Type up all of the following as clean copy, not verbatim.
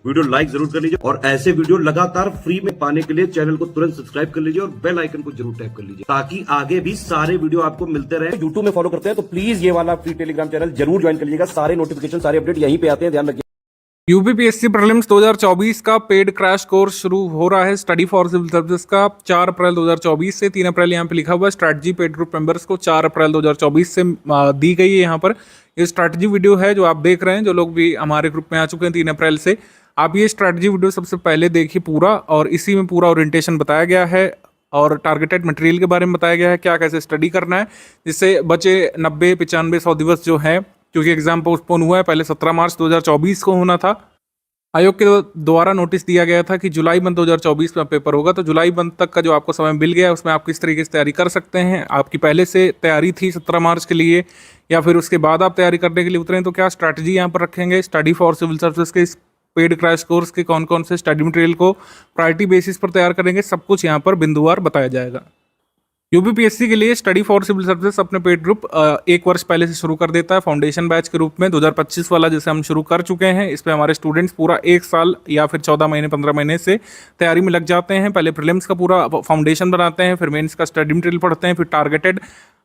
Video like जरूर कर लीजिए और ऐसे वीडियो लगातार फ्री में पाने के लिए चैनल को तुरंत सब्सक्राइब कर लीजिए और बेल आइकन को जरूर टैप कर लीजिए ताकि आगे भी सारे वीडियो आपको मिलते रहे। यूट्यूब में फॉलो करते हैं तो प्लीज ये वाला फ्री टेलीग्राम चैनल जरूर ज्वाइन कर लीजिएगा। सारे नोटिफिकेशन सारे अपडेट यहीं पे आते हैं, ध्यान रखिए। यूपीपीएससी प्रीलिम्स 2024 का पेड क्रैश कोर्स शुरू हो रहा है स्टडी फॉर सिविल सर्विसेज का 4 अप्रैल 2024 से 3 अप्रैल यहाँ पे लिखा हुआ है। स्ट्रैटेजी पेड ग्रुप मेंबर्स को 4 अप्रैल 2024 से दी गई है। यहाँ पर ये स्ट्रैटेजी वीडियो है जो आप देख रहे हैं। जो लोग भी हमारे ग्रुप में आ चुके हैं 3 अप्रैल से, आप ये स्ट्रैटेजी वीडियो सबसे पहले देखिए पूरा, और इसी में पूरा ओरिएंटेशन बताया गया है और टारगेटेड मटेरियल के बारे में बताया गया है, क्या कैसे स्टडी करना है जिससे बचे 90, 95, 100 दिवस जो है, क्योंकि एग्जाम पोस्टपोन हुआ है, पहले 17 मार्च 2024 को होना था। आयोग के द्वारा नोटिस दिया गया था कि जुलाई मंथ 2024 में पेपर होगा, तो जुलाई मंथ तक का जो आपको समय मिल गया है उसमें आप किस तरीके से तैयारी कर सकते हैं। आपकी पहले से तैयारी थी 17 मार्च के लिए या फिर उसके बाद आप तैयारी करने के लिए उतरे, तो क्या स्ट्रैटेजी यहाँ पर रखेंगे। स्टडी फॉर सिविल सर्विसेज के इस पेड क्रैश कोर्स के कौन कौन से स्टडी मटेरियल को प्रायोरिटी बेसिस पर तैयार करेंगे, सब कुछ यहाँ पर बिंदुवार बताया जाएगा। यूपीपीएससी के लिए स्टडी फॉर सिविल सर्विसेज अपने पेड ग्रुप 1 वर्ष पहले से शुरू कर देता है फाउंडेशन बैच के रूप में। 2025 वाला जैसे हम शुरू कर चुके हैं, इस पर हमारे स्टूडेंट्स पूरा 1 साल या फिर 14 महीने 15 महीने से तैयारी में लग जाते हैं। पहले प्रीलिम्स का पूरा फाउंडेशन बनाते हैं, फिर मेंस का स्टडी मटेरियल पढ़ते हैं, फिर टारगेटेड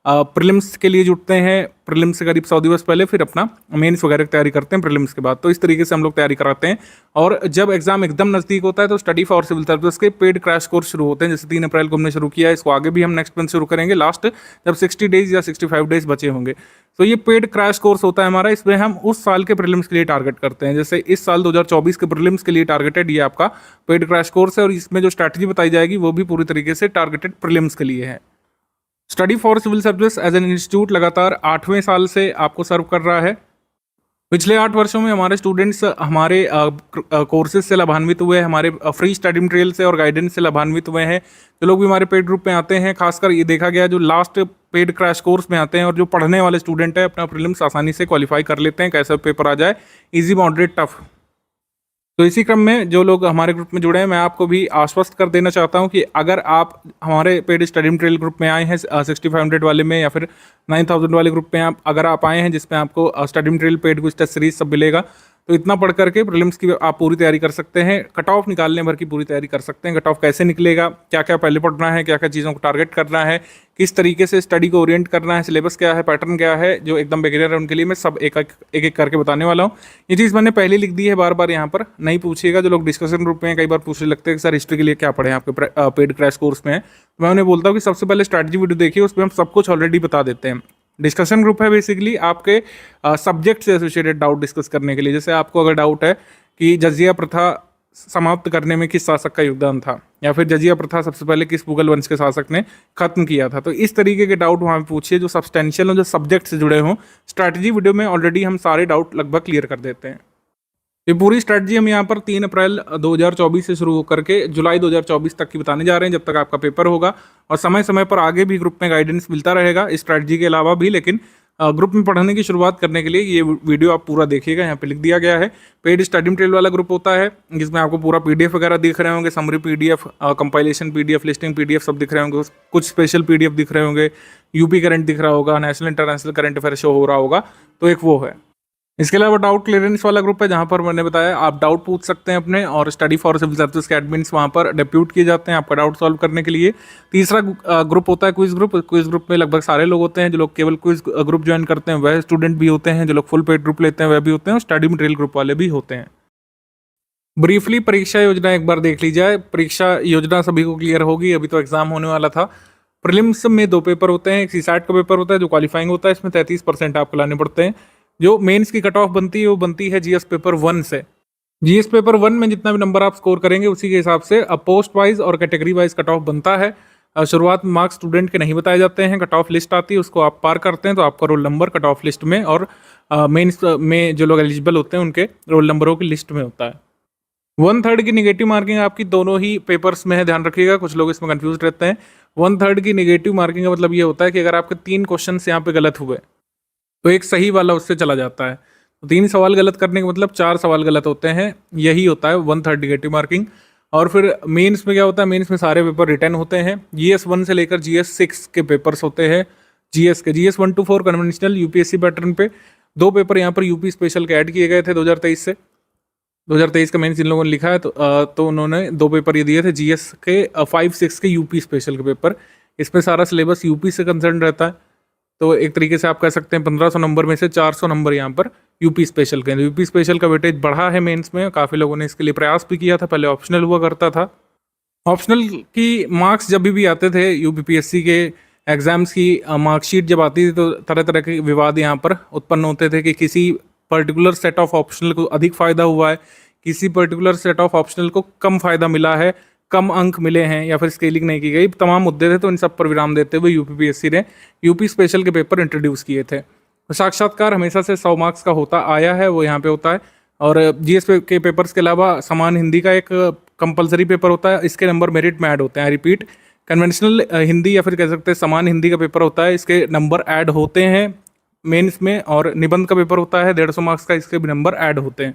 प्रीलिम्स के लिए जुटते हैं प्रीलिम्स से करीब 100 दिवस पहले, फिर अपना मेंस वगैरह की तैयारी करते हैं प्रीलिम्स के बाद। तो इस तरीके से हम लोग तैयारी कराते हैं। और जब एग्जाम एकदम नज़दीक होता है तो स्टडी फॉर सिविल सर्विसेज के पेड क्रैश कोर्स शुरू होते हैं। जैसे 3 अप्रैल को हमने शुरू किया है, इसको आगे भी हम नेक्स्ट मंथ शुरू करेंगे, लास्ट जब 60 डेज या 65 डेज बचे होंगे। तो ये पेड क्रैश कोर्स होता है हमारा। इसमें हम उस साल के प्रीलिम्स के लिए टारगेट करते हैं। जैसे इस साल 2024 के प्रीलिम्स के लिए टारगेटेड ये आपका पेड क्रैश कोर्स है, और इसमें जो स्ट्रैटेजी बताई जाएगी वो भी पूरी तरीके से टारगेटेड प्रीलिम्स के लिए है। Study for civil service as an institute लगातार 8वें साल से आपको सर्व कर रहा है। पिछले 8 वर्षों में हमारे स्टूडेंट्स हमारे कोर्सेज से लाभान्वित हुए हैं, हमारे फ्री स्टडी मटेरियल से और गाइडेंस से लाभान्वित हुए हैं। जो लोग भी हमारे पेड ग्रुप में आते हैं, खासकर ये देखा गया जो लास्ट पेड क्रैश कोर्स में आते हैं और जो पढ़ने वाले स्टूडेंट है, अपना प्रीलिम्स आसानी से क्वालिफाई कर लेते हैं, कैसा पेपर आ जाए, ईजी, मॉडरेट, टफ। तो इसी क्रम में जो लोग हमारे ग्रुप में जुड़े हैं, मैं आपको भी आश्वस्त कर देना चाहता हूं कि अगर आप हमारे पेड स्टडी मटेरियल ग्रुप में आए हैं 6500 वाले में या फिर 9000 वाले ग्रुप में, अगर आप आए हैं जिसमें आपको study material paid quiz test series सब मिलेगा, तो इतना पढ़ करके प्रीलिम्स की आप पूरी तैयारी कर सकते हैं। कट ऑफ निकालने भर की पूरी तैयारी कर सकते हैं। कट ऑफ कैसे निकलेगा, क्या क्या पहले पढ़ना है, क्या क्या चीज़ों को टारगेट करना है, किस तरीके से स्टडी को ओरिएंट करना है, सिलेबस क्या है, पैटर्न क्या है, जो एकदम बिगिनर है उनके लिए मैं सब एक एक करके बताने वाला हूँ। ये चीज़ मैंने पहले लिख दी है, बार बार यहाँ पर नहीं पूछिएगा। जो लोग डिस्कशन ग्रुप में कई बार पूछने लगते हैं कि सर हिस्ट्री के लिए क्या पढ़े आपके पेड क्रैश कोर्स में है, तो मैं उन्हें बोलता हूँ कि सबसे पहले स्ट्रैटेजी वीडियो देखिए, उसमें हम सब कुछ ऑलरेडी बता देते हैं। डिस्कशन ग्रुप है बेसिकली आपके सब्जेक्ट से एसोसिएटेड डाउट डिस्कस करने के लिए। जैसे आपको अगर डाउट है कि जजिया प्रथा समाप्त करने में किस शासक का योगदान था, या फिर जजिया प्रथा सबसे पहले किस मुगल वंश के शासक ने खत्म किया था, तो इस तरीके के डाउट वहाँ पे पूछिए जो सब्सटेंशियल हो, जो सब्जेक्ट से जुड़े हों। स्ट्रैटेजी वीडियो में ऑलरेडी हम सारे डाउट लगभग क्लियर कर देते हैं। ये पूरी स्ट्रैटेजी हम यहाँ पर 3 अप्रैल 2024 से शुरू होकर के जुलाई 2024 तक की बताने जा रहे हैं, जब तक आपका पेपर होगा। और समय समय पर आगे भी ग्रुप में गाइडेंस मिलता रहेगा इस स्ट्रैटेजी के अलावा भी, लेकिन ग्रुप में पढ़ने की शुरुआत करने के लिए ये वीडियो आप पूरा देखिएगा। यहाँ पे लिख दिया गया है। पेड स्टडी मटेरियल वाला ग्रुप होता है जिसमें आपको पूरा PDF वगैरह दिख रहे होंगे, summary PDF, compilation PDF, listing PDF सब दिख रहे होंगे, कुछ स्पेशल PDF दिख रहे होंगे, यूपी करंट दिख रहा होगा, national international current affair show हो रहा होगा, तो एक वो है। इसके अलावा डाउट क्लियरेंस वाला ग्रुप है जहाँ पर मैंने बताया आप डाउट पूछ सकते हैं अपने, और स्टडी फॉर सिविल सर्विसेज के एडमिन्स वहाँ पर डेप्यूट किए जाते हैं आपका डाउट सॉल्व करने के लिए। तीसरा ग्रुप होता है क्विज ग्रुप। क्विज ग्रुप में लगभग सारे लोग होते हैं। जो लोग केवल क्विज ग्रुप ज्वाइन करते हैं वह स्टूडेंट भी होते हैं, जो लोग फुल पेड ग्रुप लेते हैं वह भी होते हैं, और स्टडी मटेरियल ग्रुप वाले भी होते हैं। ब्रीफली परीक्षा योजना एक बार देख ली जाए। परीक्षा योजना सभी को क्लियर होगी, अभी तो एग्जाम होने वाला था। प्रीलिम्स में 2 पेपर होते हैं, एक CSAT का पेपर होता है जो क्वालिफाइंग होता है, इसमें 33% आपको लाने पड़ते हैं। जो मेंस की कट ऑफ बनती है वो बनती है GS पेपर 1 से। GS पेपर 1 में जितना भी नंबर आप स्कोर करेंगे उसी के हिसाब से पोस्ट वाइज और कैटेगरी वाइज कट ऑफ बनता है। शुरुआत में मार्क्स स्टूडेंट के नहीं बताए जाते हैं, कट ऑफ लिस्ट आती है, उसको आप पार करते हैं तो आपका roll number cut off list में और मेंस में जो लोग एलिजिबल होते हैं उनके रोल नंबरों की लिस्ट में होता है। 1/3 की निगेटिव मार्किंग आपकी दोनों ही पेपर्स में है, ध्यान रखिएगा, कुछ लोग इसमें कंफ्यूज रहते हैं। 1/3 की निगेटिव मार्किंग का मतलब ये होता है कि अगर आपके 3 क्वेश्चन यहाँ पे गलत हुए तो एक सही वाला उससे चला जाता है। तो 3 सवाल गलत करने का मतलब 4 सवाल गलत होते हैं, यही होता है 1/3 निगेटिव मार्किंग। और फिर मेंस में क्या होता है, मेंस में सारे पेपर रिटर्न होते हैं। GS 1 से लेकर GS 6 के पेपर्स होते हैं। GS 1 to 4 conventional UPSC pattern पे 2 पेपर यहाँ पर यूपी स्पेशल के ऐड किए गए थे 2023 से। 2023 का मैंने जिन लोगों ने लिखा है तो उन्होंने 2 पेपर ये दिए थे जीएस के 5-6 के यूपी स्पेशल के पेपर। इसमें सारा सिलेबस यूपी से कंसर्न रहता है, तो एक तरीके से आप कह सकते हैं 1500 नंबर में से 400 नंबर यहाँ पर यूपी स्पेशल के। यूपी स्पेशल का वेटेज बढ़ा है मेंस में, काफ़ी लोगों ने इसके लिए प्रयास भी किया था। पहले ऑप्शनल हुआ करता था, ऑप्शनल की मार्क्स जब भी आते थे यूपीपीएससी के एग्जाम्स की मार्कशीट जब आती थी तो तरह तरह के विवाद यहाँ पर उत्पन्न होते थे कि किसी पर्टिकुलर सेट ऑफ ऑप्शनल को अधिक फ़ायदा हुआ है, किसी पर्टिकुलर सेट ऑफ ऑप्शनल को कम फ़ायदा मिला है, कम अंक मिले हैं या फिर स्केलिंग नहीं की गई, तमाम मुद्दे थे। तो इन सब पर विराम देते हुए यूपीपीएससी ने यूपी स्पेशल के पेपर इंट्रोड्यूस किए थे। तो साक्षात्कार हमेशा से 100 मार्क्स का होता आया है, वो यहाँ पे होता है। और जीएस के पेपर्स के अलावा समान हिंदी का एक कंपलसरी पेपर होता है, इसके नंबर मेरिट में ऐड होते हैं। रिपीट, कन्वेंशनल हिंदी या फिर कह सकते हैं समान हिंदी का पेपर होता है, इसके नंबर ऐड होते हैं मेंस में। और निबंध का पेपर होता है 150 मार्क्स का, इसके भी नंबर ऐड होते हैं।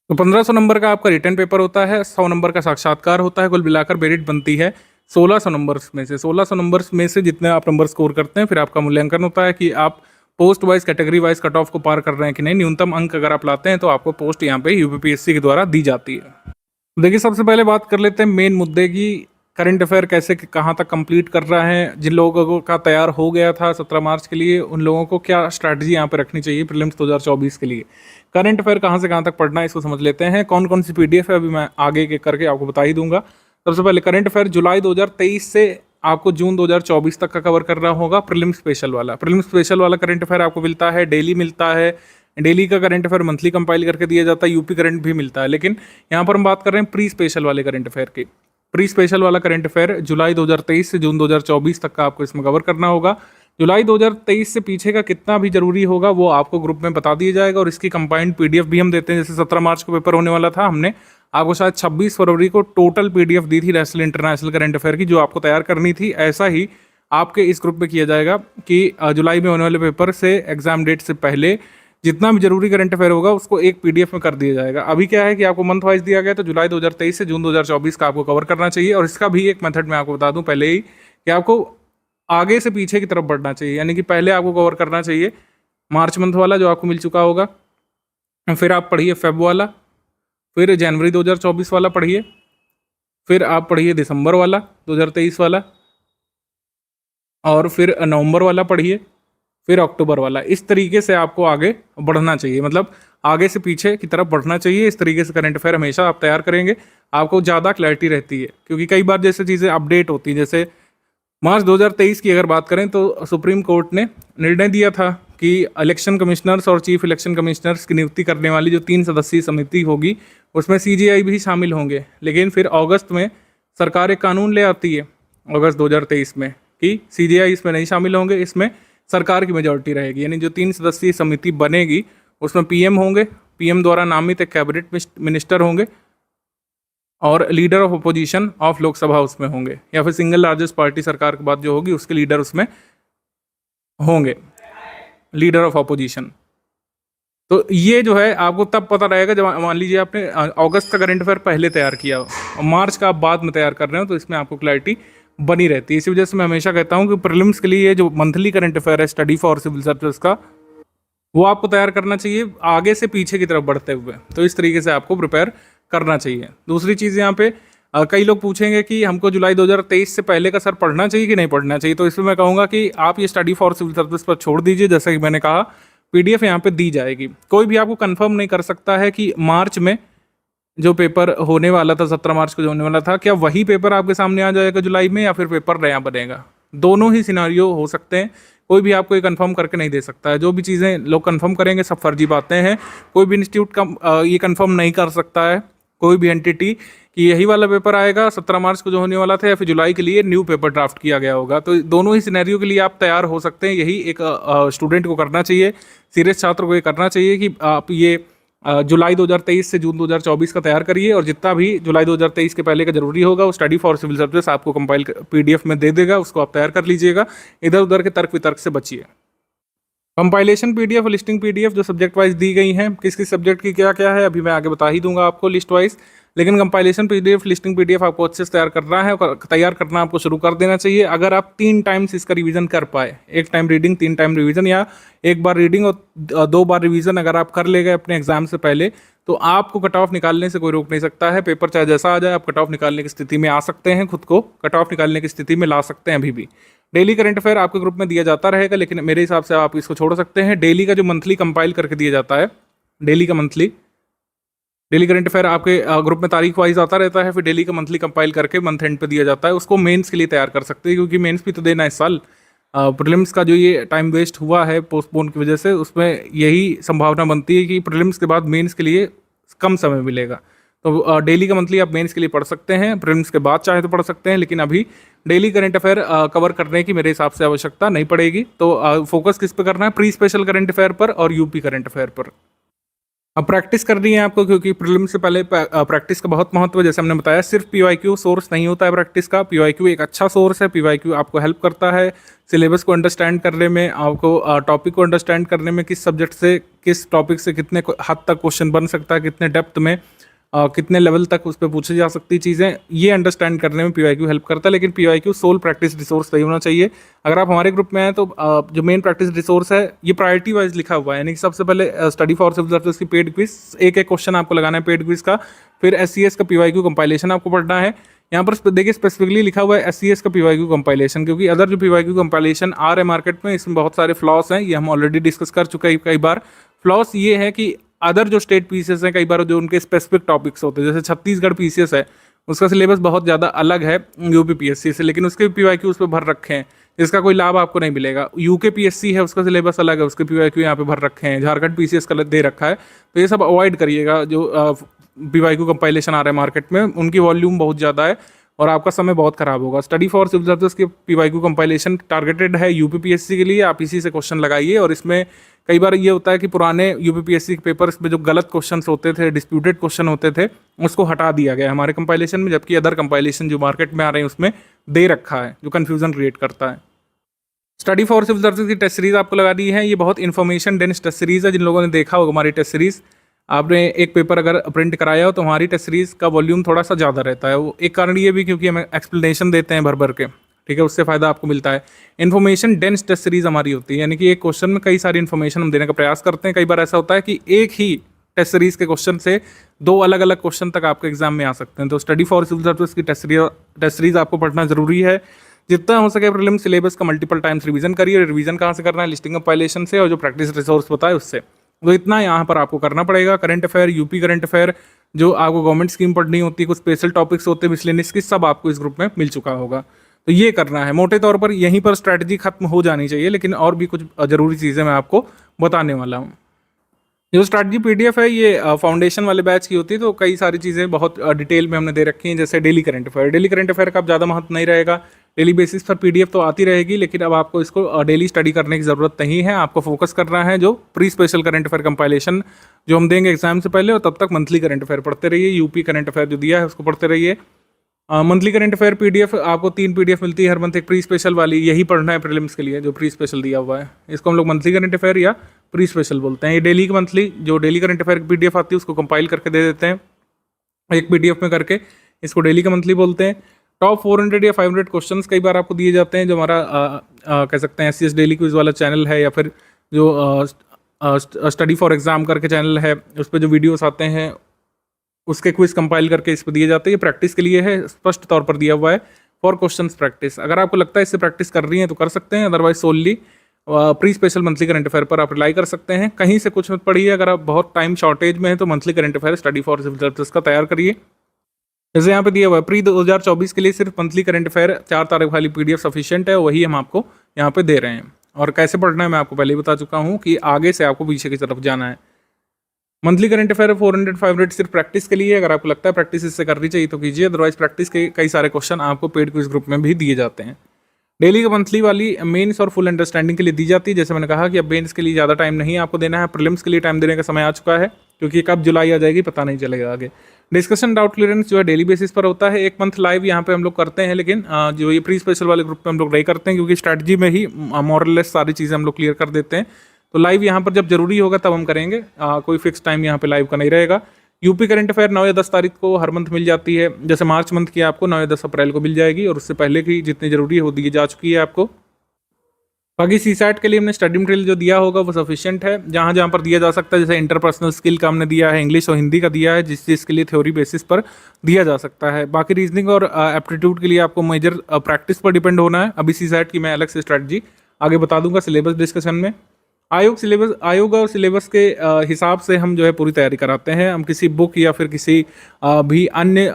तो 1500 नंबर का आपका रिटर्न पेपर होता है, 100 नंबर का साक्षात्कार होता है। कुल मिलाकर मेरिट बनती है 1600 नंबर्स में से। 1600 नंबर्स में से जितने आप नंबर स्कोर करते हैं, फिर आपका मूल्यांकन होता है कि आप post wise category wise cut off को पार कर रहे हैं कि नहीं। न्यूनतम अंक अगर आप लाते हैं तो आपको पोस्ट यहाँ पे यूपीपीएससी के द्वारा दी जाती है। देखिए, सबसे पहले बात कर लेते हैं मेन मुद्दे की, करंट अफेयर कैसे कहाँ तक कंप्लीट कर रहा है। जिन लोगों का तैयार हो गया था 17 मार्च के लिए, उन लोगों को क्या स्ट्रैटेजी यहाँ पे रखनी चाहिए प्रीलिम्स 2024 के लिए। करंट अफेयर कहाँ से कहाँ तक पढ़ना है, इसको समझ लेते हैं। कौन कौन सी पीडीएफ है अभी मैं आगे के करके आपको बता ही दूंगा। सबसे पहले करंट अफेयर जुलाई 2023 से आपको जून 2024 तक का कवर करना होगा। प्रीलिम्स स्पेशल वाला करंट अफेयर आपको मिलता है, डेली मिलता है। डेली का करंट अफेयर मंथली कंपाइल करके दिया जाता है, यूपी करंट भी मिलता है। लेकिन यहाँ पर हम बात कर रहे हैं प्री स्पेशल वाले करंट अफेयर की। प्री स्पेशल वाला करंट अफेयर जुलाई 2023 से जून 2024 तक का आपको इसमें कवर करना होगा। जुलाई 2023 से पीछे का कितना भी जरूरी होगा वो आपको ग्रुप में बता दिया जाएगा, और इसकी कंबाइंड पीडीएफ भी हम देते हैं। जैसे 17 मार्च को पेपर होने वाला था, हमने आपको शायद 26 फरवरी को टोटल पीडीएफ दी थी नेशनल इंटरनेशनल करंट अफेयर की, जो आपको तैयार करनी थी। ऐसा ही आपके इस ग्रुप में किया जाएगा कि जुलाई में होने वाले पेपर से एग्जाम डेट से पहले जितना भी जरूरी करंट अफेयर होगा उसको एक पीडीएफ में कर दिया जाएगा। अभी क्या है कि आपको मंथ वाइज दिया गया, तो जुलाई 2023 से जून 2024 का आपको कवर करना चाहिए। और इसका भी एक मेथड मैं आपको बता दूं पहले ही, कि आपको आगे से पीछे की तरफ बढ़ना चाहिए। यानी कि पहले आपको कवर करना चाहिए मार्च मंथ वाला जो आपको मिल चुका होगा, फिर आप पढ़िए फेब वाला, फिर जनवरी 2024 वाला पढ़िए, फिर आप पढ़िए दिसंबर वाला 2023 वाला, और फिर नवंबर वाला पढ़िए, फिर अक्टूबर वाला। इस तरीके से आपको आगे बढ़ना चाहिए, मतलब आगे से पीछे की तरफ बढ़ना चाहिए। इस तरीके से करंट अफेयर हमेशा आप तैयार करेंगे, आपको ज़्यादा क्लैरिटी रहती है। क्योंकि कई बार जैसे चीज़ें अपडेट होती हैं, जैसे मार्च 2023 की अगर बात करें तो सुप्रीम कोर्ट ने निर्णय दिया था कि इलेक्शन कमिश्नर्स और चीफ इलेक्शन कमिश्नर्स की नियुक्ति करने वाली जो 3 सदस्यीय समिति होगी उसमें सीजीआई भी शामिल होंगे। लेकिन फिर अगस्त में सरकार एक कानून ले आती है, अगस्त 2023 में, कि सीजीआई इसमें नहीं शामिल होंगे, इसमें सरकार की मेजॉरिटी रहेगी। यानी जो 3 सदस्यीय समिति बनेगी उसमें पीएम होंगे, पीएम द्वारा नामित एक कैबिनेट मिनिस्टर होंगे, और leader of opposition of Lok Sabha उसमें होंगे, या फिर सिंगल लार्जेस्ट पार्टी सरकार के बाद जो होगी उसके लीडर उसमें होंगे, लीडर ऑफ अपोजिशन। तो ये जो है आपको तब पता रहेगा जब मान लीजिए आपने अगस्त का करंट अफेयर पहले तैयार किया और मार्च का आप बाद में तैयार कर रहे हो, तो इसमें आपको क्लैरिटी बनी रहती है। इसी वजह से मैं हमेशा कहता हूँ कि प्रीलिम्स के लिए जो मंथली करंट अफेयर है स्टडी फॉर सिविल सर्विसेज का, वो आपको तैयार करना चाहिए आगे से पीछे की तरफ बढ़ते हुए। तो इस तरीके से आपको प्रिपेयर करना चाहिए। दूसरी चीज़ यहाँ पे कई लोग पूछेंगे कि हमको जुलाई 2023 से पहले का सर पढ़ना चाहिए कि नहीं पढ़ना चाहिए। तो इसमें मैं कहूँगा कि आप ये स्टडी फॉर सिविल सर्विस पर छोड़ दीजिए। जैसा कि मैंने कहा, पीडीएफ यहाँ पे दी जाएगी। कोई भी आपको कंफर्म नहीं कर सकता है कि मार्च में जो पेपर होने वाला था, 17 मार्च को जो होने वाला था, क्या वही पेपर आपके सामने आ जाएगा जुलाई में, या फिर पेपर नया बनेगा। दोनों ही सिनारियो हो सकते हैं, कोई भी आपको ये कंफर्म करके नहीं दे सकता है। जो भी चीज़ें लोग कंफर्म करेंगे सब फर्जी बातें हैं। कोई भी इंस्टीट्यूट का ये कंफर्म नहीं कर सकता है, कोई भी एंटिटी, कि यही वाला पेपर आएगा 17 मार्च को जो होने वाला था, या फिर जुलाई के लिए न्यू पेपर ड्राफ्ट किया गया होगा। तो दोनों ही सिनेरियो के लिए आप तैयार हो सकते हैं। यही एक स्टूडेंट को करना चाहिए, सीरियस छात्र को ये करना चाहिए कि आप ये जुलाई 2023 से जून 2024 का तैयार करिए, और जितना भी जुलाई 2023 के पहले का जरूरी होगा वो स्टडी फॉर सिविल सर्विस आपको कंपाइल पीडीएफ में दे देगा, उसको आप तैयार कर लीजिएगा। इधर उधर के तर्क वितर्क से बचिए। कंपाइलेशन पीडीएफ, लिस्टिंग पीडीएफ जो सब्जेक्ट वाइज दी गई हैं, किस किस सब्जेक्ट की क्या क्या है, अभी मैं आगे बता ही दूंगा आपको लिस्ट वाइज। लेकिन कंपाइलेशन पीडीएफ, लिस्टिंग पीडीएफ आपको अच्छे से तैयार करना है और तैयार करना आपको शुरू कर देना चाहिए। अगर आप 3 टाइम्स इसका रिवीजन कर पाए, 1 टाइम रीडिंग 3 टाइम रिवीजन, या 1 बार रीडिंग और 2 बार रिवीजन अगर आप कर ले गए अपने एग्जाम से पहले, तो आपको कट ऑफ निकालने से कोई रोक नहीं सकता है। पेपर चाहे जैसा आ जाए, आप कट ऑफ निकालने की स्थिति में आ सकते हैं, खुद को कट ऑफ निकालने की स्थिति में ला सकते हैं अभी भी। डेली करंट अफेयर आपके ग्रुप में दिया जाता रहेगा, लेकिन मेरे हिसाब से आप इसको छोड़ सकते हैं। डेली का जो मंथली कंपाइल करके दिया जाता है, डेली का मंथली, डेली करंट अफेयर आपके ग्रुप में तारीख वाइज आता रहता है, फिर डेली का मंथली कंपाइल करके मंथ एंड पे दिया जाता है। उसको मेंस के लिए तैयार कर सकते हैं, क्योंकि मेंस भी तो देना है इस साल। प्रीलिम्स का जो ये टाइम वेस्ट हुआ है पोस्टपोन की वजह से, उसमें यही संभावना बनती है कि प्रीलिम्स के बाद मेंस के लिए कम समय मिलेगा। तो डेली का मंथली आप मेंस के लिए पढ़ सकते हैं, प्रीलिम्स के बाद चाहे तो पढ़ सकते हैं, लेकिन अभी डेली करंट अफेयर कवर करने की मेरे हिसाब से आवश्यकता नहीं पड़ेगी। तो फोकस किस पे करना है? प्री स्पेशल करंट अफेयर पर और यूपी करंट अफेयर पर। अब प्रैक्टिस करनी है आपको, क्योंकि प्रीलिम्स से पहले प्रैक्टिस का बहुत महत्व है। जैसे हमने बताया, सिर्फ पीवाईक्यू सोर्स नहीं होता है प्रैक्टिस का। पीवाईक्यू एक अच्छा सोर्स है। पीवाईक्यू आपको हेल्प करता है सिलेबस को अंडरस्टैंड करने में, आपको टॉपिक को अंडरस्टैंड करने में, किस सब्जेक्ट से किस टॉपिक से कितने हद तक क्वेश्चन बन सकता है, कितने डेप्थ में, कितने लेवल तक उस पर पूछी जा सकती चीज़ें, ये अंडरस्टैंड करने में पीवाईक्यू हेल्प करता है। लेकिन पीवाईक्यू सोल प्रैक्टिस रिसोर्स नहीं होना चाहिए। अगर आप हमारे ग्रुप में हैं तो जो मेन प्रैक्टिस रिसोर्स है, ये प्रायोरिटी वाइज लिखा हुआ है, यानी कि सबसे पहले स्टडी फॉर सिविल सर्विस की पेड क्विज, एक क्वेश्चन आपको लगाना है पेड क्विज का। फिर SCS का पीवाईक्यू कंपाइलेशन आपको पढ़ना है। यहाँ पर देखिए स्पेसिफिकली लिखा हुआ है SCS का पीवाईक्यू कंपाइलेशन, क्योंकि अदर जो पीवाईक्यू कंपाइलेशन आ रहे मार्केट में, इसमें बहुत सारे फ्लॉस हैं। ये हम ऑलरेडी डिस्कस कर चुके हैं कई बार। फ्लॉस ये है कि अदर जो स्टेट पीसीएस हैं, कई बार जो उनके स्पेसिफिक टॉपिक्स होते हैं, जैसे छत्तीसगढ़ पीसीएस है, उसका सिलेबस बहुत ज़्यादा अलग है यूपी पीएससी से, लेकिन उसके पीवाईक्यू उस पर भर रखे हैं, इसका कोई लाभ आपको नहीं मिलेगा। यूके पीएससी है, उसका सिलेबस अलग है, उसके पीवाईक्यू यहाँ पे भर रखे हैं। झारखंड पीसीएस का दे रखा है। तो ये सब अवॉइड करिएगा। जो पीवाईक्यू कंपाइलेशन आ रहा है मार्केट में, उनकी वॉल्यूम बहुत ज़्यादा है और आपका समय बहुत खराब होगा। स्टडी फॉर सिविल सर्विस की पीवाईक्यू कंपाइलेशन टारगेटेड है यूपी पीएससी के लिए। आप इसी से क्वेश्चन लगाइए, और इसमें कई बार ये होता है कि पुराने यूपी पीएससी के पेपर्स में जो गलत क्वेश्चन होते थे, डिस्प्यूटेड क्वेश्चन होते थे, उसको हटा दिया गया हमारे कंपाइलेशन में, जबकि अदर कंपाइलेशन जो मार्केट में आ रहे हैं उसमें दे रखा है, जो कन्फ्यूजन क्रिएट करता है। स्टडी फॉर सिविल सर्विस की टेस्ट सीरीज आपको लगा दी है। ये बहुत इन्फॉर्मेशन डेंस टेस्ट सीरीज है। जिन लोगों ने देखा होगा हमारी टेस्ट सीरीज, आपने एक पेपर अगर प्रिंट कराया हो तो हमारी टेस्ट सीरीज का वॉल्यूम थोड़ा सा ज़्यादा रहता है। वो एक कारण ये भी क्योंकि हम एक्सप्लेनेशन देते हैं भर भर के, ठीक है, उससे फ़ायदा आपको मिलता है। इन्फॉर्मेशन डेंस टेस्ट सीरीज हमारी होती है, यानी कि एक क्वेश्चन में कई सारी इन्फॉर्मेशन हम देने का प्रयास करते हैं। कई बार ऐसा होता है कि एक ही टेस्ट सीरीज के क्वेश्चन से 2 अलग अलग क्वेश्चन तक आपके एग्जाम में आ सकते हैं। तो स्टडी फॉर सिविल सर्विस की टेस्ट सीरीज आपको पढ़ना जरूरी है। जितना हो सके प्रीलिम्स सिलेबस का मल्टीपल टाइम्स रिवीजन करिए। रिवीजन कहाँ से करना है? लिस्टिंग कंपाइलेशन से, और जो प्रैक्टिस रिसोर्स बताए उससे। तो इतना यहाँ पर आपको करना पड़ेगा। Current affair, UP current affair, जो आपको गवर्नमेंट स्कीम पढ़नी होती है, कुछ स्पेशल टॉपिक्स होते हैं मिसलेनियस की, सब आपको इस ग्रुप में मिल चुका होगा। तो ये करना है। मोटे तौर पर यहीं पर स्ट्रैटेजी खत्म हो जानी चाहिए, लेकिन और भी कुछ जरूरी चीज़ें मैं आपको बताने वाला हूँ। जो स्ट्रैटेजी पीडीएफ है, ये फाउंडेशन वाले बैच की होती है, तो कई सारी चीज़ें बहुत डिटेल में हमने दे रखी हैं। जैसे daily current affair, daily current affair का अब ज़्यादा महत्व नहीं रहेगा। डेली बेसिस पर पीडीएफ तो आती रहेगी, लेकिन अब आपको इसको डेली स्टडी करने की ज़रूरत नहीं है। आपको फोकस करना है जो pre special current affair compilation जो हम देंगे एग्जाम से पहले, और तब तक मंथली करंट अफेयर पढ़ते रहिए। यूपी करंट अफेयर जो दिया है उसको पढ़ते रहिए। मंथली करंट अफेयर पीडीएफ आपको 3 पीडीएफ मिलती है हर मंथ। एक प्री स्पेशल वाली, यही पढ़ना है प्रीलिम्स के लिए, जो प्री स्पेशल दिया हुआ है, इसको हम लोग मंथली करंट अफेयर या प्री स्पेशल बोलते हैं। ये डेली की मंथली जो डेली करंट अफेयर की पीडीएफ आती है उसको कंपाइल करके दे देते हैं एक पीडीएफ में करके, इसको डेली का मंथली बोलते हैं। टॉप 400 या 500 क्वेश्चंस कई बार आपको दिए जाते हैं, जो हमारा कह सकते हैं SCS डेली क्विज वाला चैनल है, या फिर जो स्टडी फॉर एग्जाम करके चैनल है, उस पर जो वीडियोस आते हैं उसके क्विज कंपाइल करके इस पर दिए जाते हैं। ये प्रैक्टिस के लिए है, स्पष्ट तौर पर दिया हुआ है, फॉर क्वेश्चंस प्रैक्टिस। अगर आपको लगता है इससे प्रैक्टिस कर रही हैं तो कर सकते हैं, otherwise solely pre special monthly current affair पर आप रिलाई कर सकते हैं। कहीं से कुछ मत पढ़िए। अगर आप बहुत टाइम शॉर्टेज में है तो monthly current affair study for civil service का तैयार करिए। जैसे यहाँ पे दिया हुआ है, प्री 2024 के लिए सिर्फ मंथली करंट अफेयर 4 तारीख वाली पीडीएफ सफिशिएंट है, वही हम आपको यहाँ पे दे रहे हैं। और कैसे पढ़ना है मैं आपको पहले ही बता चुका हूँ कि आगे से आपको पीछे की तरफ जाना है। मंथली करंट अफेयर 400-500 सिर्फ प्रैक्टिस के लिए। अगर आपको लगता है प्रैक्टिस इससे करनी चाहिए तो कीजिए, अदरवाइज प्रैक्टिस के कई सारे क्वेश्चन आपको पेड क्विज ग्रुप में भी दिए जाते हैं। डेली का मंथली वाली मेंस और फुल अंडरस्टैंडिंग के लिए दी जाती है। जैसे मैंने कहा कि अब मेंस के लिए ज़्यादा टाइम नहीं आपको देना है, प्रीलिम्स के लिए टाइम देने का समय आ चुका है, क्योंकि कब जुलाई आ जाएगी पता नहीं चलेगा आगे। डिस्कशन डाउट क्लियरेंस जो है डेली बेसिस पर होता है, 1 मंथ लाइव यहाँ पे हम लोग करते हैं, लेकिन जो ये प्री स्पेशल वाले ग्रुप में हम लोग नहीं करते हैं, क्योंकि स्ट्रैटेजी में ही मॉरलेस सारी चीज़ें हम लोग क्लियर कर देते हैं। तो लाइव यहाँ पर जब जरूरी होगा तब हम करेंगे, कोई फिक्स टाइम यहाँ पे लाइव का नहीं रहेगा। यूपी करंट अफेयर 9 या 10 तारीख को हर मंथ मिल जाती है, जैसे मार्च मंथ की आपको 9 या 10 अप्रैल को मिल जाएगी, और उससे पहले की जितनी जरूरी है वो दी जा चुकी है आपको। बाकी सीसैट के लिए हमने स्टडी मटेरियल जो दिया होगा वो सफिशिएंट है, जहाँ जहाँ पर दिया जा सकता है, जैसे इंटरपर्सनल स्किल का हमने दिया है, इंग्लिश और हिंदी का दिया है, जिसके लिए थ्योरी बेसिस पर दिया जा सकता है। बाकी रीजनिंग और एप्टीट्यूड के लिए आपको मेजर प्रैक्टिस पर डिपेंड होना है। अभी सीसैट की मैं अलग से स्ट्रैटेजी आगे बता दूंगा सिलेबस डिस्कशन में। आयोग और सिलेबस के हिसाब से हम जो है पूरी तैयारी कराते हैं। हम किसी बुक या फिर किसी भी अन्य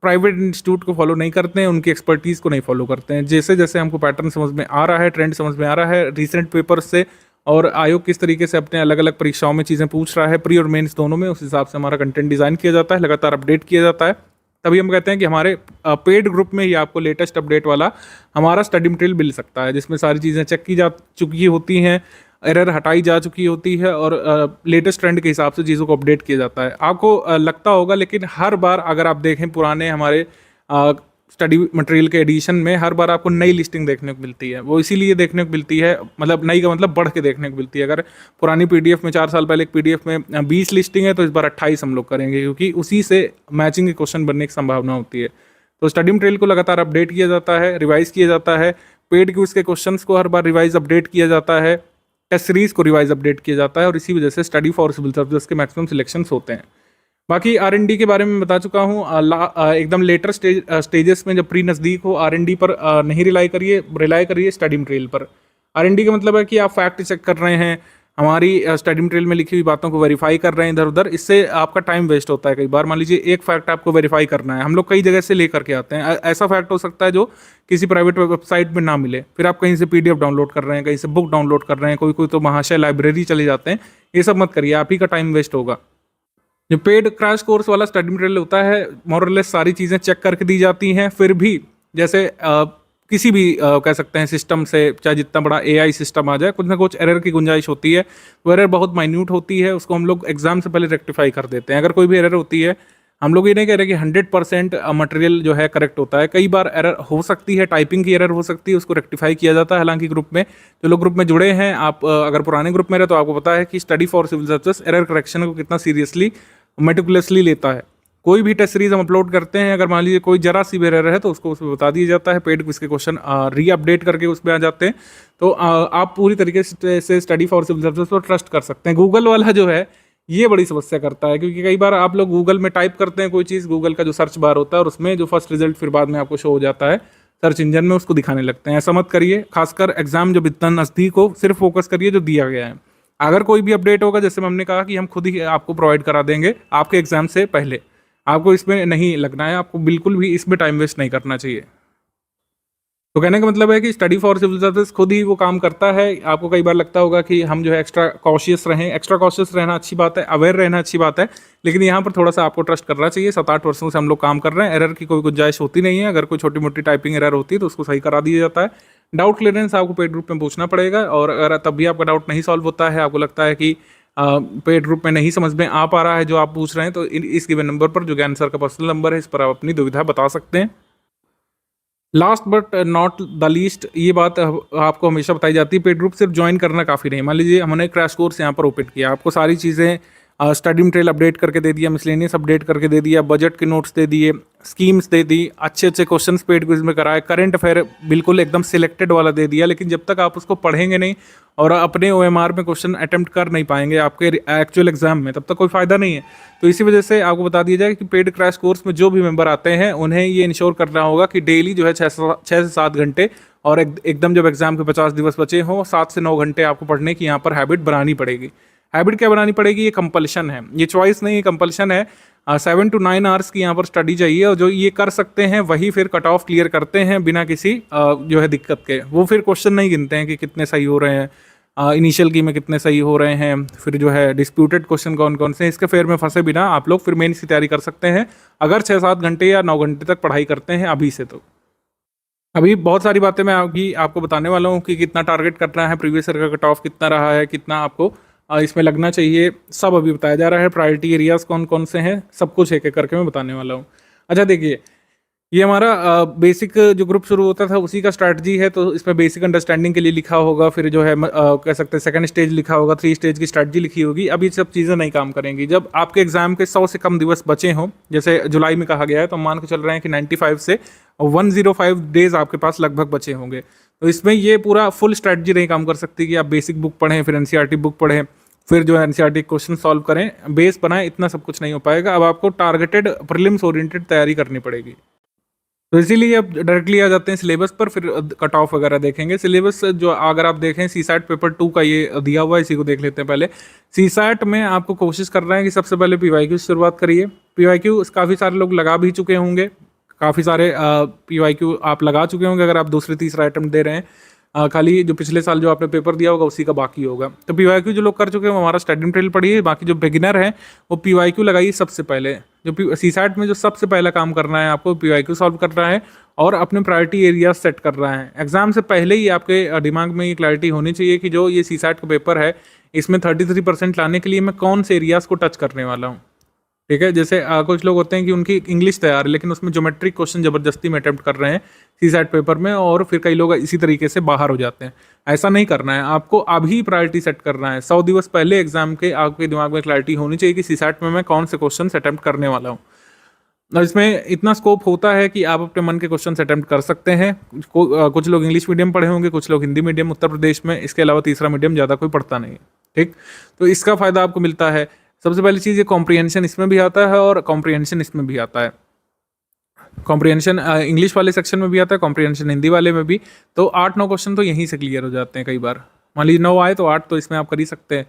प्राइवेट इंस्टीट्यूट को फॉलो नहीं करते हैं, उनकी एक्सपर्टीज़ को नहीं फॉलो करते हैं। जैसे जैसे हमको पैटर्न समझ में आ रहा है, ट्रेंड समझ में आ रहा है रिसेंट पेपर्स से, और आयोग किस तरीके से अपने अलग अलग परीक्षाओं में चीज़ें पूछ रहा है, प्री और मेंस दोनों में, उस हिसाब से हमारा कंटेंट डिज़ाइन किया जाता है, लगातार अपडेट किया जाता है। तभी हम कहते हैं कि हमारे पेड ग्रुप में ही आपको लेटेस्ट अपडेट वाला हमारा स्टडी मटेरियल मिल सकता है, जिसमें सारी चीज़ें चेक की जा चुकी होती हैं, एरर हटाई जा चुकी होती है, और लेटेस्ट ट्रेंड के हिसाब से चीज़ों को अपडेट किया जाता है। आपको लगता होगा, लेकिन हर बार अगर आप देखें पुराने हमारे स्टडी मटेरियल के एडिशन में, हर बार आपको नई लिस्टिंग देखने को मिलती है। वो इसीलिए देखने को मिलती है, मतलब नई का मतलब बढ़ के देखने को मिलती है। अगर पुरानी पीडीएफ में 4 साल पहले एक पीडीएफ में 20 लिस्टिंग है, तो इस बार 28 हम लोग करेंगे, क्योंकि उसी से मैचिंग के क्वेश्चन बनने की संभावना होती है। तो स्टडी मटेरियल को लगातार अपडेट किया जाता है, रिवाइज किया जाता है, पेड क्विज के क्वेश्चंस को हर बार रिवाइज अपडेट किया जाता है, टेस्ट सीरीज को रिवाइज अपडेट किया जाता है, और इसी वजह से स्टडी फॉर सिविल सर्विसेज के मैक्सिमम सिलेक्शंस होते हैं। बाकी R&D के बारे में बता चुका हूँ, एकदम लेटर स्टेजेस में जब प्री नज़दीक हो, R&D पर नहीं रिलाई करिए स्टडी मटेरियल पर। R&D का मतलब है कि आप फैक्ट चेक कर रहे हैं, हमारी स्टडी मटेरियल में लिखी हुई बातों को वेरीफाई कर रहे हैं इधर उधर। इससे आपका टाइम वेस्ट होता है। कई बार मान लीजिए एक फैक्ट आपको वेरीफाई करना है, हम लोग कई जगह से लेकर के आते हैं, ऐसा फैक्ट हो सकता है जो किसी प्राइवेट वेबसाइट में ना मिले, फिर आप कहीं से PDF डाउनलोड कर रहे हैं, कहीं से बुक डाउनलोड कर रहे हैं, कोई तो महाशय लाइब्रेरी चले जाते हैं। ये सब मत करिए, आप ही का टाइम वेस्ट होगा। जो पेड क्रैश कोर्स वाला स्टडी मटेरियल होता है, मोरलेस सारी चीज़ें चेक करके दी जाती हैं, फिर भी जैसे किसी भी कह सकते हैं सिस्टम से, चाहे जितना बड़ा AI सिस्टम आ जाए, कुछ ना कुछ एरर की गुंजाइश होती है। वो एरर बहुत माइन्यूट होती है, उसको हम लोग एग्जाम से पहले रेक्टिफाई कर देते हैं। अगर कोई भी एरर होती है, हम लोग ये नहीं कह रहे कि 100% मटेरियल जो है करेक्ट होता है। कई बार एरर हो सकती है, टाइपिंग की एरर हो सकती है, उसको रेक्टिफाई किया जाता है। हालांकि ग्रुप में जो लोग ग्रुप में जुड़े हैं, आप अगर पुराने ग्रुप में रहे तो आपको पता है कि study for civil services error correction को कितना सीरियसली मेटिकुलसली लेता है। कोई भी टेस्ट सीरीज हम अपलोड करते हैं, अगर मान लीजिए कोई जरा सी भी एरर है तो उसको उसमें बता दिया जाता है, पेड क्विज के क्वेश्चन री अपडेट करके उसमें आ जाते हैं। तो आप पूरी तरीके से स्टडी फॉर सिविल सर्विसेज पर ट्रस्ट कर सकते हैं। गूगल वाला जो है ये बड़ी समस्या करता है, क्योंकि कई बार आप लोग गूगल में टाइप करते हैं कोई चीज़, गूगल का जो सर्च बार होता है और उसमें जो फर्स्ट रिजल्ट फिर बाद में आपको शो हो जाता है सर्च इंजन में, उसको दिखाने लगते हैं। ऐसा मत करिए, खासकर एग्जाम जब इतना नज़दीक हो, सिर्फ फोकस करिए जो दिया गया है। अगर कोई भी अपडेट होगा, जैसे हमने कहा कि हम खुद ही आपको प्रोवाइड करा देंगे आपके एग्जाम से पहले, आपको इसमें नहीं लगना है, आपको बिल्कुल भी इसमें टाइम वेस्ट नहीं करना चाहिए। तो कहने का मतलब है कि स्टडी फॉर सिविल सर्विस खुद ही वो काम करता है। आपको कई बार लगता होगा कि हम जो है एक्स्ट्रा कॉशियस रहें, एक्स्ट्रा कॉशियस रहना अच्छी बात है, अवेयर रहना अच्छी बात है, लेकिन यहाँ पर थोड़ा सा आपको ट्रस्ट करना चाहिए। 7-8 वर्षों से हम लोग काम कर रहे हैं, एरर की कोई गुंजाइश होती नहीं है। अगर कोई छोटी मोटी टाइपिंग एरर होती है तो उसको सही करा दिया जाता है। डाउट क्लियरेंस आपको पेड ग्रुप में पूछना पड़ेगा, और अगर तब भी आपका डाउट नहीं सॉल्व होता है, आपको लगता है कि पेड ग्रुप में नहीं समझ में आ पा रहा है जो आप पूछ रहे हैं, तो इस गिवन नंबर पर, जो ज्ञान सर का पर्सनल नंबर है, इस पर आप अपनी दुविधा बता सकते हैं। Last but not the least, ये बात आपको हमेशा बताई जाती है, पेड ग्रुप सिर्फ ज्वाइन करना काफ़ी नहीं। मान लीजिए हमने क्रैश कोर्स यहाँ पर ओपन किया, आपको सारी चीज़ें स्टडी मटेरियल अपडेट करके दे दिया, मिसलेनियस अपडेट करके दे दिया, बजट के नोट्स दे दिए, स्कीम्स दे दी, अच्छे अच्छे क्वेश्चंस पेड क्विज में कराए, करंट अफेयर बिल्कुल एकदम सिलेक्टेड वाला दे दिया, लेकिन जब तक आप उसको पढ़ेंगे नहीं और अपने OMR में क्वेश्चन अटेम्प्ट कर नहीं पाएंगे आपके एक्चुअल एग्जाम में, तब तक कोई फायदा नहीं है। तो इसी वजह से आपको बता दिया जाए कि पेड क्रैश कोर्स में जो भी मेंबर आते हैं, उन्हें ये इंश्योर करना होगा कि डेली जो है 6 से 7 घंटे, और एकदम जब एग्जाम के 50 दिवस बचे हों, 7 से 9 घंटे आपको पढ़ने की यहाँ पर हैबिट बनानी पड़ेगी। हैबिट क्या बनानी पड़ेगी? ये कंपल्शन है, ये चॉइस नहीं, ये कंपल्शन है। 7 to 9 आवर्स की यहाँ पर स्टडी चाहिए, और जो ये कर सकते हैं वही फिर कट ऑफ क्लियर करते हैं बिना किसी जो है दिक्कत के। वो फिर क्वेश्चन नहीं गिनते हैं कि कितने सही हो रहे हैं, इनिशियल की में कितने सही हो रहे हैं, फिर जो है डिस्प्यूटेड क्वेश्चन कौन कौन से हैं। इसके फेर में फंसे बिना आप लोग फिर मेंस की तैयारी कर सकते हैं, अगर 6-7 घंटे या 9 घंटे तक पढ़ाई करते हैं अभी से। तो अभी बहुत सारी बातें मैं आपको बताने वाला हूँ कि कितना टारगेट करना है, प्रीवियस ईयर का कट ऑफ कितना रहा है, कितना आपको इसमें लगना चाहिए, सब अभी बताया जा रहा है। प्रायोरिटी एरियाज कौन कौन से हैं, सब कुछ एक एक करके मैं बताने वाला हूँ। अच्छा देखिए, ये हमारा बेसिक जो ग्रुप शुरू होता था उसी का स्ट्रैटेजी है, तो इसमें बेसिक अंडरस्टैंडिंग के लिए लिखा होगा, फिर जो है कह सकते हैं सेकंड स्टेज लिखा होगा, 3 स्टेज की स्ट्रैटेजी लिखी होगी। अब ये सब चीज़ें नहीं काम करेंगी जब आपके एग्जाम के 100 से कम दिवस बचे हों, जैसे जुलाई में कहा गया है, तो हम मान के चल रहे हैं कि 95 से 105 डेज आपके पास लगभग बचे होंगे। तो इसमें ये पूरा फुल स्ट्रैटेजी नहीं काम कर सकती कि आप बेसिक बुक पढ़ें, फिर एनसीईआरटी बुक पढ़ें, फिर जो है एनसीईआरटी क्वेश्चन सॉल्व करें, बेस बनाएं, इतना सब कुछ नहीं हो पाएगा। अब आपको टारगेटेड प्रीलिम्स ओरिएंटेड तैयारी करनी पड़ेगी। तो इसीलिए अब डायरेक्टली आ जाते हैं सिलेबस पर, फिर कट ऑफ वगैरह देखेंगे। सिलेबस जो अगर आप देखें सीसैट पेपर 2 का ये दिया हुआ है, इसी को देख लेते हैं पहले। सीसैट में आपको कोशिश कर रहे हैं कि सबसे पहले पीवाईक्यू से शुरुआत करिए। पीवाईक्यू काफ़ी सारे लोग लगा भी चुके होंगे, काफ़ी सारे पीवाईक्यू आप लगा चुके होंगे अगर आप दूसरे तीसरा अटेम्प्ट दे रहे हैं। खाली जो पिछले साल जो आपने पेपर दिया होगा उसी का बाकी होगा। तो पीवाईक्यू जो लोग कर चुके हैं वो हमारा स्टडी मटेरियल पढ़िए, बाकी जो बिगिनर हैं वो पीवाईक्यू लगाइए सबसे पहले। जो सीसैट में जो सबसे पहला काम करना है आपको पीवाईक्यू सॉल्व करना है और अपने प्रायोरिटी एरिया सेट कर रहा है। एग्जाम से पहले ही आपके दिमाग में ये क्लैरिटी होनी चाहिए कि जो ये सीसैट का पेपर है इसमें 33% लाने के लिए मैं कौन से एरियाज को टच करने वाला हूँ। ठीक है, जैसे कुछ लोग होते हैं कि उनकी इंग्लिश तैयार है लेकिन उसमें ज्योमेट्रिक क्वेश्चन ज़बरदस्ती में अटेम्प्ट कर रहे हैं सीसैट पेपर में, और फिर कई लोग इसी तरीके से बाहर हो जाते हैं। ऐसा नहीं करना है, आपको अभी प्रायोरिटी सेट करना है। 100 दिवस पहले एग्जाम के आपके दिमाग में क्लैरिटी होनी चाहिए कि सीसैट में मैं कौन से क्वेश्चन अटेम्प्ट करने वाला हूँ। और इसमें इतना स्कोप होता है कि आप अपने मन के क्वेश्चन अटेम्प्ट कर सकते हैं। कुछ लोग इंग्लिश मीडियम पढ़े होंगे, कुछ लोग हिंदी मीडियम उत्तर प्रदेश में, इसके अलावा तीसरा मीडियम ज़्यादा कोई पढ़ता नहीं है। ठीक, तो इसका फ़ायदा आपको मिलता है। सबसे पहली चीज़ ये कॉम्प्रिहेंशन इसमें भी आता है और कॉम्प्रिहेंशन इसमें भी आता है। कॉम्प्रिहेंशन इंग्लिश वाले सेक्शन में भी आता है, कॉम्प्रिहेंशन हिंदी वाले में भी। तो 8-9 क्वेश्चन तो यहीं से क्लियर हो जाते हैं कई बार। मान लीजिए 9 आए तो 8 तो इसमें आप कर ही सकते हैं।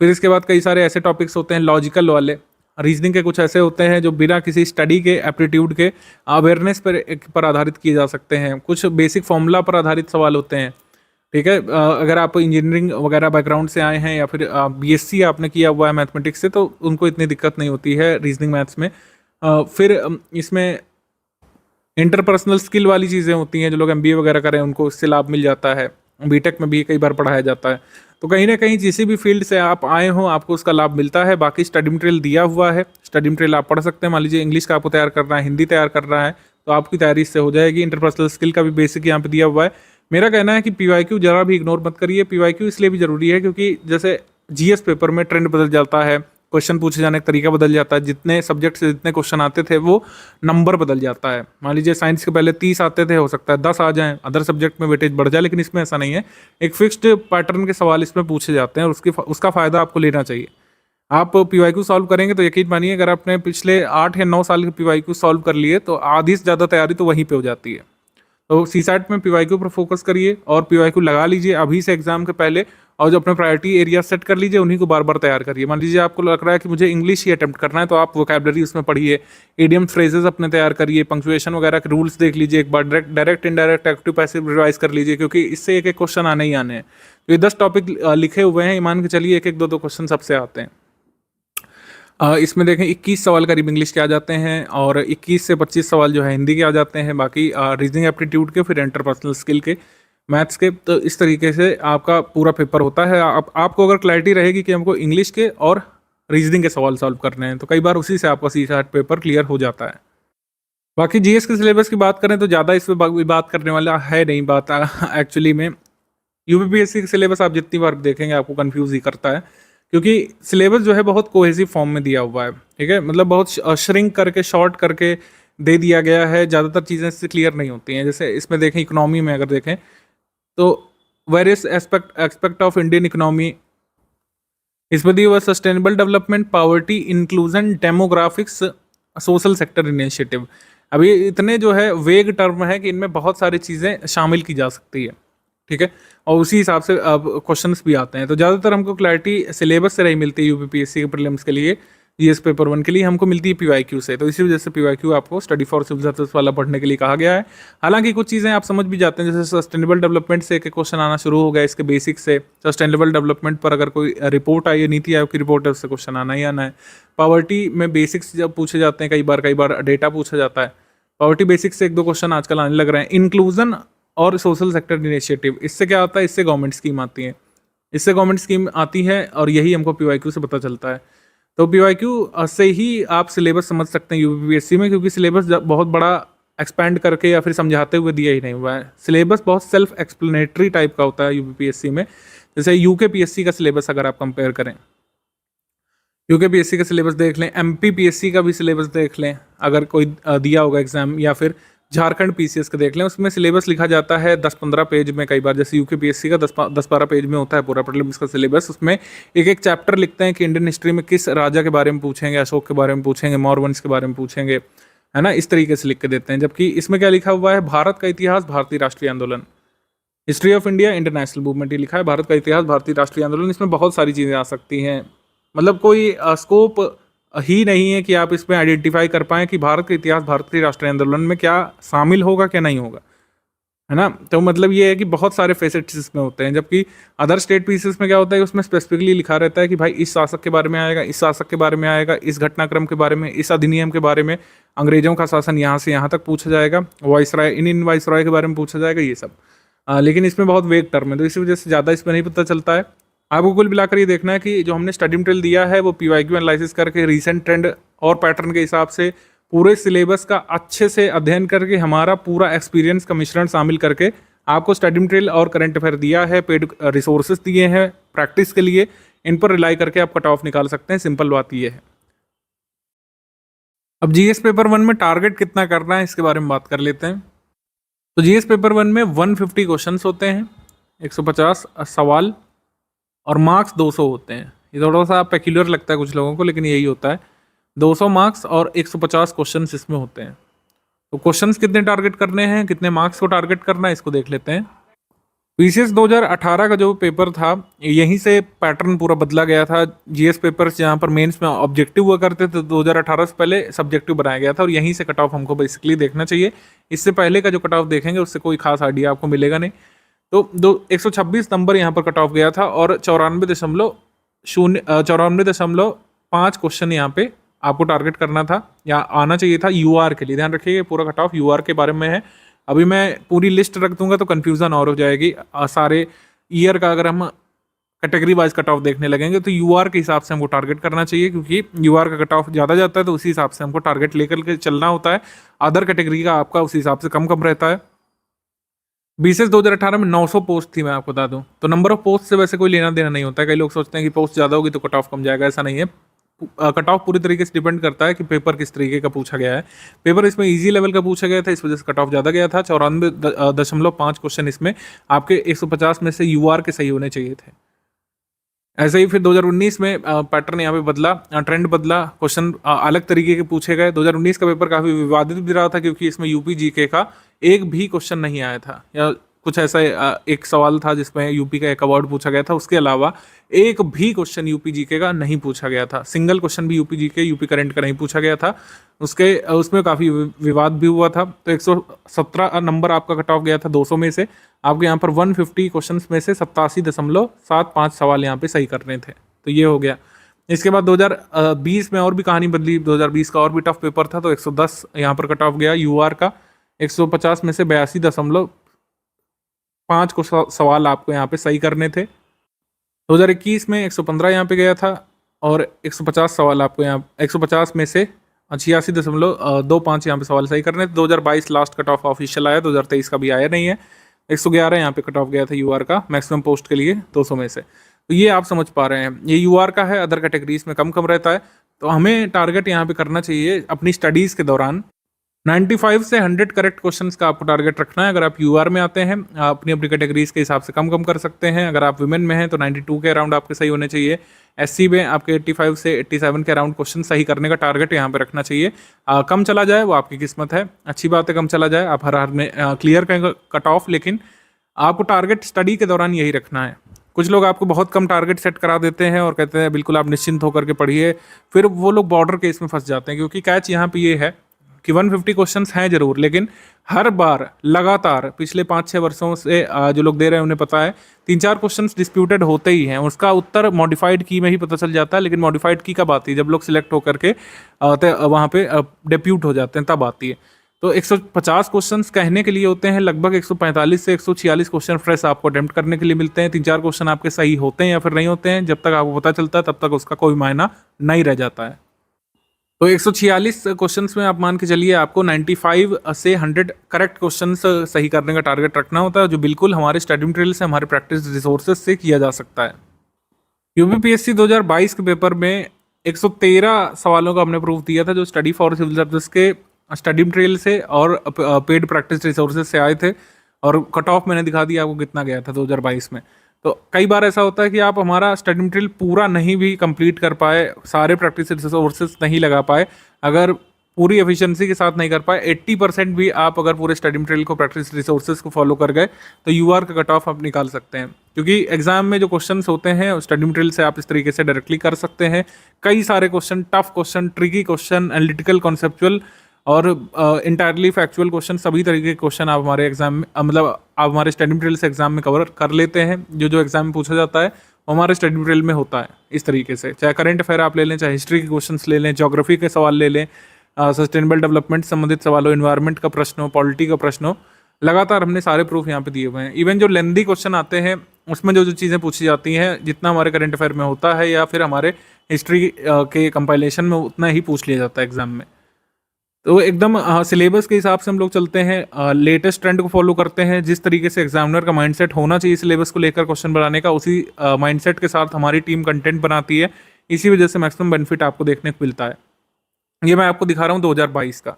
फिर इसके बाद कई सारे ऐसे टॉपिक्स होते हैं लॉजिकल वाले, रीजनिंग के कुछ ऐसे होते हैं जो बिना किसी स्टडी के, एप्टीट्यूड के, अवेयरनेस पर आधारित किए जा सकते हैं। कुछ बेसिक फॉर्मूला पर आधारित सवाल होते हैं। ठीक है, अगर आप इंजीनियरिंग वगैरह बैकग्राउंड से आए हैं या फिर बीएससी आपने किया हुआ है मैथमेटिक्स से, तो उनको इतनी दिक्कत नहीं होती है रीजनिंग मैथ्स में। फिर इसमें इंटरपर्सनल स्किल वाली चीज़ें होती हैं, जो लोग एमबीए वगैरह करें उनको इससे लाभ मिल जाता है। बीटेक में भी कई बार पढ़ाया जाता है। तो कहीं ना कहीं किसी भी फील्ड से आप आए हो आपको उसका लाभ मिलता है। बाकी स्टडी मटेरियल दिया हुआ है, स्टडी मटेरियल आप पढ़ सकते हैं। मान लीजिए इंग्लिश का आपको तैयार करना है, हिंदी तैयार करना है, तो आपकी तैयारी इससे हो जाएगी। इंटरपर्सनल स्किल का भी बेसिक यहाँ पे दिया हुआ है। मेरा कहना है कि पीवाईक्यू जरा भी इग्नोर मत करिए। पीवाईक्यू इसलिए भी जरूरी है क्योंकि जैसे जीएस पेपर में ट्रेंड बदल जाता है, क्वेश्चन पूछे जाने का तरीका बदल जाता है, जितने सब्जेक्ट से जितने क्वेश्चन आते थे वो नंबर बदल जाता है। मान लीजिए साइंस के पहले 30 आते थे, हो सकता है 10 आ जाएं, अदर सब्जेक्ट में वेटेज बढ़ जाए, लेकिन इसमें ऐसा नहीं है। एक फिक्स्ड पैटर्न के सवाल इसमें पूछे जाते हैं और उसका फ़ायदा आपको लेना चाहिए। आप पीवाईक्यू सॉल्व करेंगे तो यकीन मानिए अगर आपने पिछले 8 या 9 साल के पीवाईक्यू सॉल्व कर लिए तो आधी से ज़्यादा तैयारी तो वहीं पर हो जाती है। तो सीसैट में पीवाईक्यू पर फोकस करिए और पीवाईक्यू लगा लीजिए अभी से एग्जाम के पहले, और जो अपने प्रायोरिटी एरिया सेट कर लीजिए उन्हीं को बार बार तैयार करिए। मान लीजिए आपको लग रहा है कि मुझे इंग्लिश ही अटेम्प्ट करना है, तो आप वोकैबलरी उसमें पढ़िए, इडियम फ्रेजेस अपने तैयार करिए, पंक्चुएशन वगैरह के रूल्स देख लीजिए एक बार, direct indirect active passive revise कर लीजिए, क्योंकि इससे एक एक क्वेश्चन आने ही आने हैं। तो ये 10 टॉपिक लिखे हुए हैं, मान के चलिए एक एक दो क्वेश्चन सबसे आते हैं। इसमें देखें 21 सवाल करीब इंग्लिश के आ जाते हैं और 21 से 25 सवाल जो है हिंदी के आ जाते हैं, बाकी रीजनिंग एप्टीट्यूड के, फिर इंटरपर्सनल स्किल के, मैथ्स के। तो इस तरीके से आपका पूरा पेपर होता है। आपको अगर क्लैरिटी रहेगी कि हमको इंग्लिश के और रीजनिंग के सवाल सॉल्व करने हैं, तो कई बार उसी से आपका सीसैट पेपर क्लियर हो जाता है। बाकी जीएस के सिलेबस की बात करें तो ज़्यादा इस पर बात करने वाला है नहीं बात एक्चुअली में। यूपीपीएससी का सिलेबस आप जितनी बार देखेंगे आपको कंफ्यूज ही करता है, क्योंकि सिलेबस जो है बहुत कोहेसिव फॉर्म में दिया हुआ है। ठीक है, मतलब बहुत श्रिंक करके, शॉर्ट करके दे दिया गया है। ज़्यादातर चीज़ें इससे क्लियर नहीं होती हैं। जैसे इसमें देखें इकोनॉमी में अगर देखें तो various aspect of Indian economy, इसमें दिया हुआ sustainable development, poverty, inclusion, demographics, social sector initiative. अभी इतने जो है वेग टर्म है कि इनमें बहुत सारी चीज़ें शामिल की जा सकती है। ठीक है, और उसी हिसाब से अब क्वेश्चंस भी आते हैं। तो ज़्यादातर हमको क्लैरिटी सिलेबस से नहीं मिलती है यूपीपीएससी के प्रीलिम्स के लिए, जीएस पेपर 1 के लिए हमको मिलती है पीवाईक्यू से। तो इसी वजह से पीवाईक्यू आपको स्टडी फॉर सिविल सर्विस वाला पढ़ने के लिए कहा गया है। हालांकि कुछ चीज़ें आप समझ भी जाते हैं, जैसे सस्टेनेबल डेवलपमेंट से एक क्वेश्चन आना शुरू हो गया, इसके बेसिक से। सस्टेनेबल डेवलपमेंट पर अगर कोई रिपोर्ट आई है, नीति आयोग की रिपोर्ट है, उससे क्वेश्चन आना ही आना है। पॉवर्टी में बेसिक्स जब पूछे जाते हैं, कई बार डेटा पूछा जाता है। पॉवर्टी बेसिक्स से 1-2 क्वेश्चन आजकल आने लग रहे हैं। इंक्लूजन और सोशल सेक्टर इनिशिएटिव, इससे क्या आता है, इससे गवर्नमेंट स्कीम आती है, इससे गवर्नमेंट स्कीम आती है और यही हमको पीवाईक्यू से पता चलता है। तो पीवाईक्यू से ही आप सिलेबस समझ सकते हैं यूपीपीएससी में, क्योंकि सिलेबस बहुत बड़ा एक्सपैंड करके या फिर समझाते हुए दिया ही नहीं हुआ है। सिलेबस बहुत सेल्फ एक्सप्लेनेटरी टाइप का होता है यूपीपीएससी में। जैसे यूकेपीएससी का सिलेबस अगर आप कंपेयर करें, यूकेपीएससी का सिलेबस देख लें, एमपीपीएससी का भी सिलेबस देख लें अगर कोई दिया होगा एग्जाम, या फिर झारखंड पीसीएस का देख लें, उसमें सिलेबस लिखा जाता है 10-15 पेज में कई बार। जैसे यूकेपीएससी का 10-12 पेज में होता है पूरा प्रीलिम्स का सिलेबस। उसमें एक एक चैप्टर लिखते हैं कि इंडियन हिस्ट्री में किस राजा के बारे में पूछेंगे, अशोक के बारे में पूछेंगे, मौर्य वंश के बारे में पूछेंगे, है ना, इस तरीके से लिख के देते हैं। जबकि इसमें क्या लिखा हुआ है, भारत का इतिहास, भारतीय राष्ट्रीय आंदोलन, history of India, international movement, ये लिखा है भारत का इतिहास, भारतीय राष्ट्रीय आंदोलन। इसमें बहुत सारी चीज़ें आ सकती हैं, मतलब कोई स्कोप ही नहीं है कि आप इसमें आइडेंटिफाई कर पाएँ कि भारत का इतिहास, भारतीय राष्ट्रीय आंदोलन में क्या शामिल होगा क्या नहीं होगा, है ना। तो मतलब ये है कि बहुत सारे फेसेट्स इसमें होते हैं। जबकि अदर स्टेट पीसेस में क्या होता है, उसमें स्पेसिफिकली लिखा रहता है कि भाई इस शासक के बारे में आएगा, इस शासक के बारे में आएगा, इस घटनाक्रम के बारे में, इस अधिनियम के बारे में, अंग्रेजों का शासन यहाँ से यहाँ तक पूछा जाएगा, वाइसराय, इन वाइसराय के बारे में पूछा जाएगा, ये सब। लेकिन इसमें बहुत वेग टर्म है, तो इसी वजह से ज़्यादा इसमें नहीं पता चलता है। आपको कुल मिलाकर ये देखना है कि जो हमने स्टडी मटेरियल दिया है वो पीवाईक्यू एनालिसिस करके रीसेंट ट्रेंड और पैटर्न के हिसाब से पूरे सिलेबस का अच्छे से अध्ययन करके हमारा पूरा एक्सपीरियंस का मिश्रण शामिल करके आपको स्टडी मटेरियल और करंट अफेयर दिया है, पेड रिसोर्सेज दिए हैं प्रैक्टिस के लिए। इन पर रिलाई करके आप कट ऑफ निकाल सकते हैं, सिंपल बात ये है। अब जीएस पेपर 1 में टारगेट कितना करना है इसके बारे में बात कर लेते हैं। तो जीएस पेपर 1 में 150 क्वेश्चंस होते हैं, 150 सवाल और मार्क्स 200 होते हैं। ये थोड़ा सा पेक्यूलर लगता है कुछ लोगों को, लेकिन यही होता है। 200 मार्क्स और 150 क्वेश्चंस इसमें होते हैं। तो क्वेश्चंस कितने टारगेट करने हैं, कितने मार्क्स को टारगेट करना है, इसको देख लेते हैं। पीसीएस 2018 का जो पेपर था, यहीं से पैटर्न पूरा बदला गया था। जीएस पेपर्स जहाँ पर मेंस में ऑब्जेक्टिव हुआ करते थे, 2018 से पहले सब्जेक्टिव बनाया गया था और यहीं से कट ऑफ हमको बेसिकली देखना चाहिए। इससे पहले का जो कट ऑफ देखेंगे उससे कोई खास आइडिया आपको मिलेगा नहीं। तो 126 नंबर यहाँ पर कट ऑफ गया था और 94.5 क्वेश्चन यहाँ पे आपको टारगेट करना था या आना चाहिए था यूआर के लिए। ध्यान रखिएगा पूरा कट ऑफ यूआर के बारे में है। अभी मैं पूरी लिस्ट रख दूंगा तो कन्फ्यूज़न और हो जाएगी। सारे ईयर का अगर हम कैटेगरी वाइज कट ऑफ देखने लगेंगे तो यूआर के हिसाब से हमको टारगेट करना चाहिए, क्योंकि यूआर का कट ऑफ ज़्यादा जाता है तो उसी हिसाब से हमको टारगेट लेकर के चलना होता है। अदर कैटेगरी का आपका उस हिसाब से कम रहता है। बीसीएस 2018 में 900 पोस्ट थी, मैं आपको बता दूं। तो नंबर ऑफ पोस्ट से वैसे कोई लेना देना नहीं होता है। कई लोग सोचते हैं कि पोस्ट ज़्यादा होगी तो कट ऑफ कम जाएगा, ऐसा नहीं है। कट ऑफ पूरी तरीके से डिपेंड करता है कि पेपर किस तरीके का पूछा गया है। पेपर इसमें इजी लेवल का पूछा गया था, इस वजह से कट ऑफ ज़्यादा गया था। 94.5 क्वेश्चन इसमें आपके 150 में से यूआर के सही होने चाहिए थे। ऐसे ही फिर 2019 में पैटर्न यहाँ पे बदला, ट्रेंड बदला, क्वेश्चन अलग तरीके के पूछे गए। 2019 का पेपर काफ़ी विवादित भी रहा था, क्योंकि इसमें यूपी जीके का एक भी क्वेश्चन नहीं आया था, या कुछ ऐसा एक सवाल था जिसमें यूपी का एक अवार्ड पूछा गया था। उसके अलावा एक भी क्वेश्चन यूपी जीके का नहीं पूछा गया था। सिंगल क्वेश्चन भी यूपी जीके, यूपी करंट का नहीं पूछा गया था। उसमें काफ़ी विवाद भी हुआ था। तो 117 नंबर आपका कट ऑफ गया था 200 में से। आपके यहाँ पर 150 क्वेश्चन में से 87.75 सवाल यहाँ पे सही करने थे। तो ये हो गया। इसके बाद 2020 में और भी कहानी बदली। 2020 का और भी टफ पेपर था, तो 110 यहाँ पर कट ऑफ गया यूआर का। 150 में से 82.5 को सवाल आपको यहाँ पे सही करने थे। 2021 में 115 यहाँ पे गया था और 150 सवाल आपको यहाँ 150 में से 86.25 यहाँ पे सवाल सही करने थे। 2022 लास्ट कट ऑफ ऑफिशियल आया, 2023 का भी आया नहीं है। 111 यहाँ पे कट ऑफ गया था यूआर का मैक्सिमम पोस्ट के लिए 200 में से। तो ये आप समझ पा रहे हैं, ये यूआर का है। अदर कैटेगरीज में कम रहता है। तो हमें टारगेट यहाँ पे करना चाहिए अपनी स्टडीज़ के दौरान 95 से 100 करेक्ट क्वेश्चंस का आपको टारगेट रखना है। अगर आप यूआर में आते हैं, अपनी अपनी कैटेगरीज के हिसाब से कम कर सकते हैं। अगर आप विमेन में हैं तो 92 के अराउंड आपके सही होने चाहिए। एससी में आपके 85 से 87 के अराउंड क्वेश्चन सही करने का टारगेट यहाँ पे रखना चाहिए। कम चला जाए वो आपकी किस्मत है, अच्छी बात है। कम चला जाए, आप हर में क्लियर करेंगे कट ऑफ, लेकिन आपको टारगेट स्टडी के दौरान यही रखना है। कुछ लोग आपको बहुत कम टारगेट सेट करा देते हैं और कहते हैं बिल्कुल आप निश्चिंत होकर के पढ़िए, फिर वो लोग बॉर्डर केस में फंस जाते हैं। क्योंकि कैच यहाँ पे ये है कि 150 क्वेश्चंस हैं जरूर, लेकिन हर बार लगातार पिछले 5-6 वर्षों से जो लोग दे रहे हैं उन्हें पता है 3-4 क्वेश्चंस डिस्प्यूटेड होते ही हैं। उसका उत्तर मॉडिफाइड की में ही पता चल जाता है, लेकिन मॉडिफाइड की कब आती है? जब लोग सिलेक्ट होकर के वहाँ पे डिप्यूट हो जाते हैं, तब आती है। तो 150 क्वेश्चंस कहने के लिए होते हैं, लगभग 145 से 146 क्वेश्चन फ्रेश आपको अटेम्प्ट करने के लिए मिलते हैं। 3-4 क्वेश्चन आपके सही होते हैं या फिर नहीं होते हैं। जब तक आपको पता चलता है तब तक उसका कोई मायना नहीं रह जाता है। तो 146 क्वेश्चंस में आप मान के चलिए आपको 95 से 100 करेक्ट क्वेश्चंस सही करने का टारगेट रखना होता है, जो बिल्कुल हमारे स्टडी मटेरियल से, हमारे प्रैक्टिस रिसोर्सेज से किया जा सकता है। यूपीपीएससी 2022 के पेपर में 113 सवालों का हमने प्रूफ दिया था, जो स्टडी फॉर सिविल सर्विस के स्टडी मटेरियल से और पेड प्रैक्टिस रिसोर्सेज से आए थे, और कट ऑफ मैंने दिखा दिया आपको कितना गया था 2022 में। तो कई बार ऐसा होता है कि आप हमारा स्टडी मटेरियल पूरा नहीं भी कंप्लीट कर पाए, सारे प्रैक्टिस रिसोर्सेज नहीं लगा पाए, अगर पूरी एफिशिएंसी के साथ नहीं कर पाए, 80% भी आप अगर पूरे स्टडी मटेरियल को, प्रैक्टिस रिसोर्सेज को फॉलो कर गए, तो यूआर का कट ऑफ आप निकाल सकते हैं। क्योंकि एग्जाम में जो क्वेश्चंस होते हैं स्टडी मटेरियल से आप इस तरीके से डायरेक्टली कर सकते हैं। कई सारे question, tough question, tricky question, analytical, conceptual और इंटायरली फैक्चुअल क्वेश्चन, सभी तरीके के क्वेश्चन आप हमारे एग्जाम में, मतलब आप हमारे स्टडी मटेरियल से एग्जाम में कवर कर लेते हैं। जो एग्जाम में पूछा जाता है वो हमारे स्टडी मटेरियल में होता है इस तरीके से। चाहे करंट अफेयर आप ले लें, चाहे हिस्ट्री के क्वेश्चंस ले लें, ज्योग्राफी के सवाल ले लें, सस्टेनेबल डेवलपमेंट संबंधित सवाल हो, इन्वायरमेंट का प्रश्न हो, पॉलिटी का प्रश्न हो, लगातार हमने सारे प्रूफ यहाँ पे दिए हुए हैं। इवन जो लेंदी क्वेश्चन आते हैं उसमें जो चीज़ें पूछी जाती हैं, जितना हमारे करंट अफेयर में होता है या फिर हमारे हिस्ट्री के कंपाइलेशन में, उतना ही पूछ लिया जाता है एग्जाम में। तो एकदम सिलेबस के हिसाब से हम लोग चलते हैं, लेटेस्ट ट्रेंड को फॉलो करते हैं। जिस तरीके से एग्जामिनर का माइंडसेट होना चाहिए सिलेबस को लेकर क्वेश्चन बनाने का, उसी माइंडसेट के साथ हमारी टीम कंटेंट बनाती है। इसी वजह से मैक्सिमम बेनिफिट आपको देखने को मिलता है। ये मैं आपको दिखा रहा हूँ 2022 का।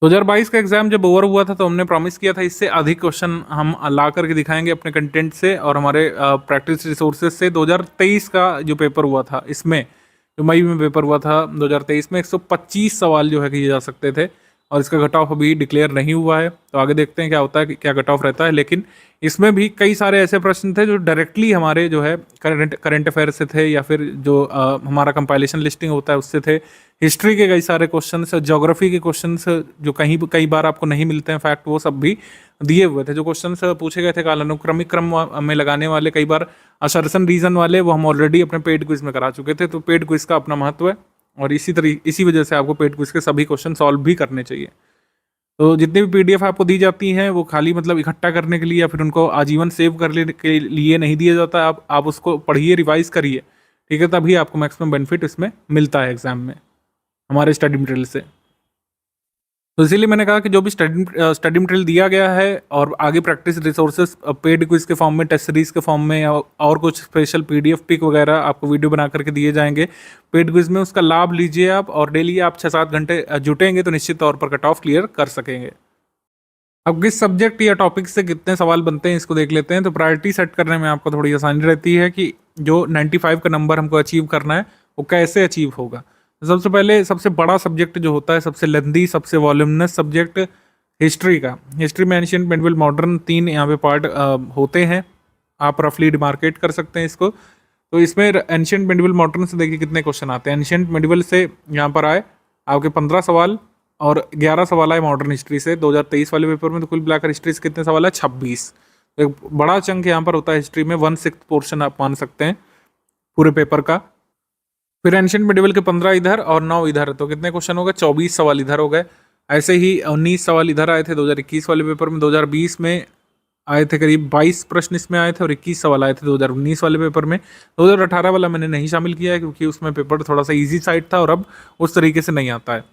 2022 का एग्जाम जब ओवर हुआ था तो हमने प्रॉमिस किया था इससे अधिक क्वेश्चन हम ला करके दिखाएंगे अपने कंटेंट से और हमारे प्रैक्टिस रिसोर्सेज से। 2023 का जो पेपर हुआ था, इसमें जो मई में पेपर हुआ था 2023 में, 125 सवाल जो है किए जा सकते थे, और इसका कट ऑफ अभी डिक्लेयर नहीं हुआ है। तो आगे देखते हैं क्या होता है, क्या कट ऑफ रहता है। लेकिन इसमें भी कई सारे ऐसे प्रश्न थे जो डायरेक्टली हमारे जो है करंट अफेयर से थे, या फिर जो हमारा कंपाइलेशन लिस्टिंग होता है उससे थे। हिस्ट्री के कई सारे क्वेश्चंस, ज्योग्राफी के क्वेश्चंस जो कई बार आपको नहीं मिलते हैं फैक्ट, वो सब भी दिए हुए थे। जो क्वेश्चंस पूछे गए थे कालानुक्रमिक क्रम में लगाने वाले, कई बार असर्शन रीजन वाले, वो हम ऑलरेडी अपने पेड क्विज में करा चुके थे। तो पेड क्विज का अपना महत्व है, और इसी वजह से आपको पेड क्विज के सभी क्वेश्चन सॉल्व भी करने चाहिए। तो जितनी भी पीडीएफ आपको दी जाती हैं वो खाली मतलब इकट्ठा करने के लिए या फिर उनको आजीवन सेव करने के लिए नहीं दिया जाता। आप उसको पढ़िए, रिवाइज करिए, ठीक है, तभी आपको मैक्सिमम बेनिफिट इसमें मिलता है एग्जाम में हमारे स्टडी मटेरियल से। तो इसीलिए मैंने कहा कि जो भी स्टडी मटेरियल दिया गया है और आगे प्रैक्टिस रिसोर्सेज पेड क्विज के फॉर्म में, टेस्ट सीरीज के फॉर्म में, और कुछ स्पेशल पीडीएफ पिक वगैरह आपको वीडियो बना करके दिए जाएंगे पेड क्विज में, उसका लाभ लीजिए आप। और डेली आप 6-7 घंटे जुटेंगे तो निश्चित तौर पर कट ऑफ क्लियर कर सकेंगे। अब किस सब्जेक्ट या टॉपिक से कितने सवाल बनते हैं इसको देख लेते हैं। तो प्रायोरिटी सेट करने में आपको थोड़ी आसानी रहती है कि जो 95 का नंबर हमको अचीव करना है वो कैसे अचीव होगा। सबसे पहले सबसे बड़ा सब्जेक्ट जो होता है, सबसे लेंदी, सबसे वॉल्यूमिनस सब्जेक्ट हिस्ट्री का। हिस्ट्री में एंशिएंट, मेडिवल, मॉडर्न, 3 यहाँ पे पार्ट होते हैं। आप रफली डिमार्केट कर सकते हैं इसको। तो इसमें एंशिएंट, मेडिवल, मॉडर्न से देखिए कितने क्वेश्चन आते हैं। एंशिएंट मेडिवल से यहाँ पर आए आपके 15 सवाल और 11 सवाल आए मॉडर्न हिस्ट्री से 2023 वाले पेपर में। तो कुल मिलाकर हिस्ट्री से कितने सवाल है, 26। तो एक बड़ा चंक यहाँ पर होता है हिस्ट्री में, 1/6 पोर्शन आप मान सकते हैं पूरे पेपर का। फिर एंशिएंट मेडिवल के 15 इधर और 9 इधर, तो कितने क्वेश्चन हो गए, 24 सवाल इधर हो गए। ऐसे ही 19 सवाल इधर आए थे 2021 वाले पेपर में। 2020 में आए थे करीब 22 प्रश्न इसमें आए थे, और 21 सवाल आए थे 2019 वाले पेपर में। 2018 वाला मैंने नहीं शामिल किया है क्योंकि उसमें पेपर थोड़ा सा ईजी साइड था और अब उस तरीके से नहीं आता है।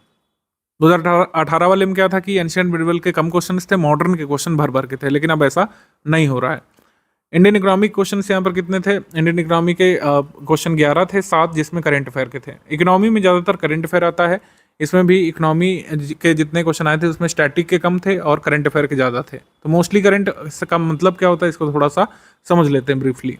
2018 वाले में क्या था कि एंशिएंट मेडिवल के कम क्वेश्चन थे, मॉडर्न के क्वेश्चन भर भर के थे, लेकिन अब ऐसा नहीं हो रहा है। इंडियन इकोनॉमिक क्वेश्चन यहाँ पर कितने थे, इंडियन इकोनॉमी के क्वेश्चन 11 थे, 7 जिसमें करंट अफेयर के थे। इकोनॉमी में ज़्यादातर करंट अफेयर आता है, इसमें भी इकोनॉमी के जितने क्वेश्चन आए थे उसमें स्टैटिक के कम थे और करंट अफेयर के ज़्यादा थे। तो मोस्टली करंट का मतलब क्या होता है, इसको थोड़ा सा समझ लेते हैं ब्रीफली।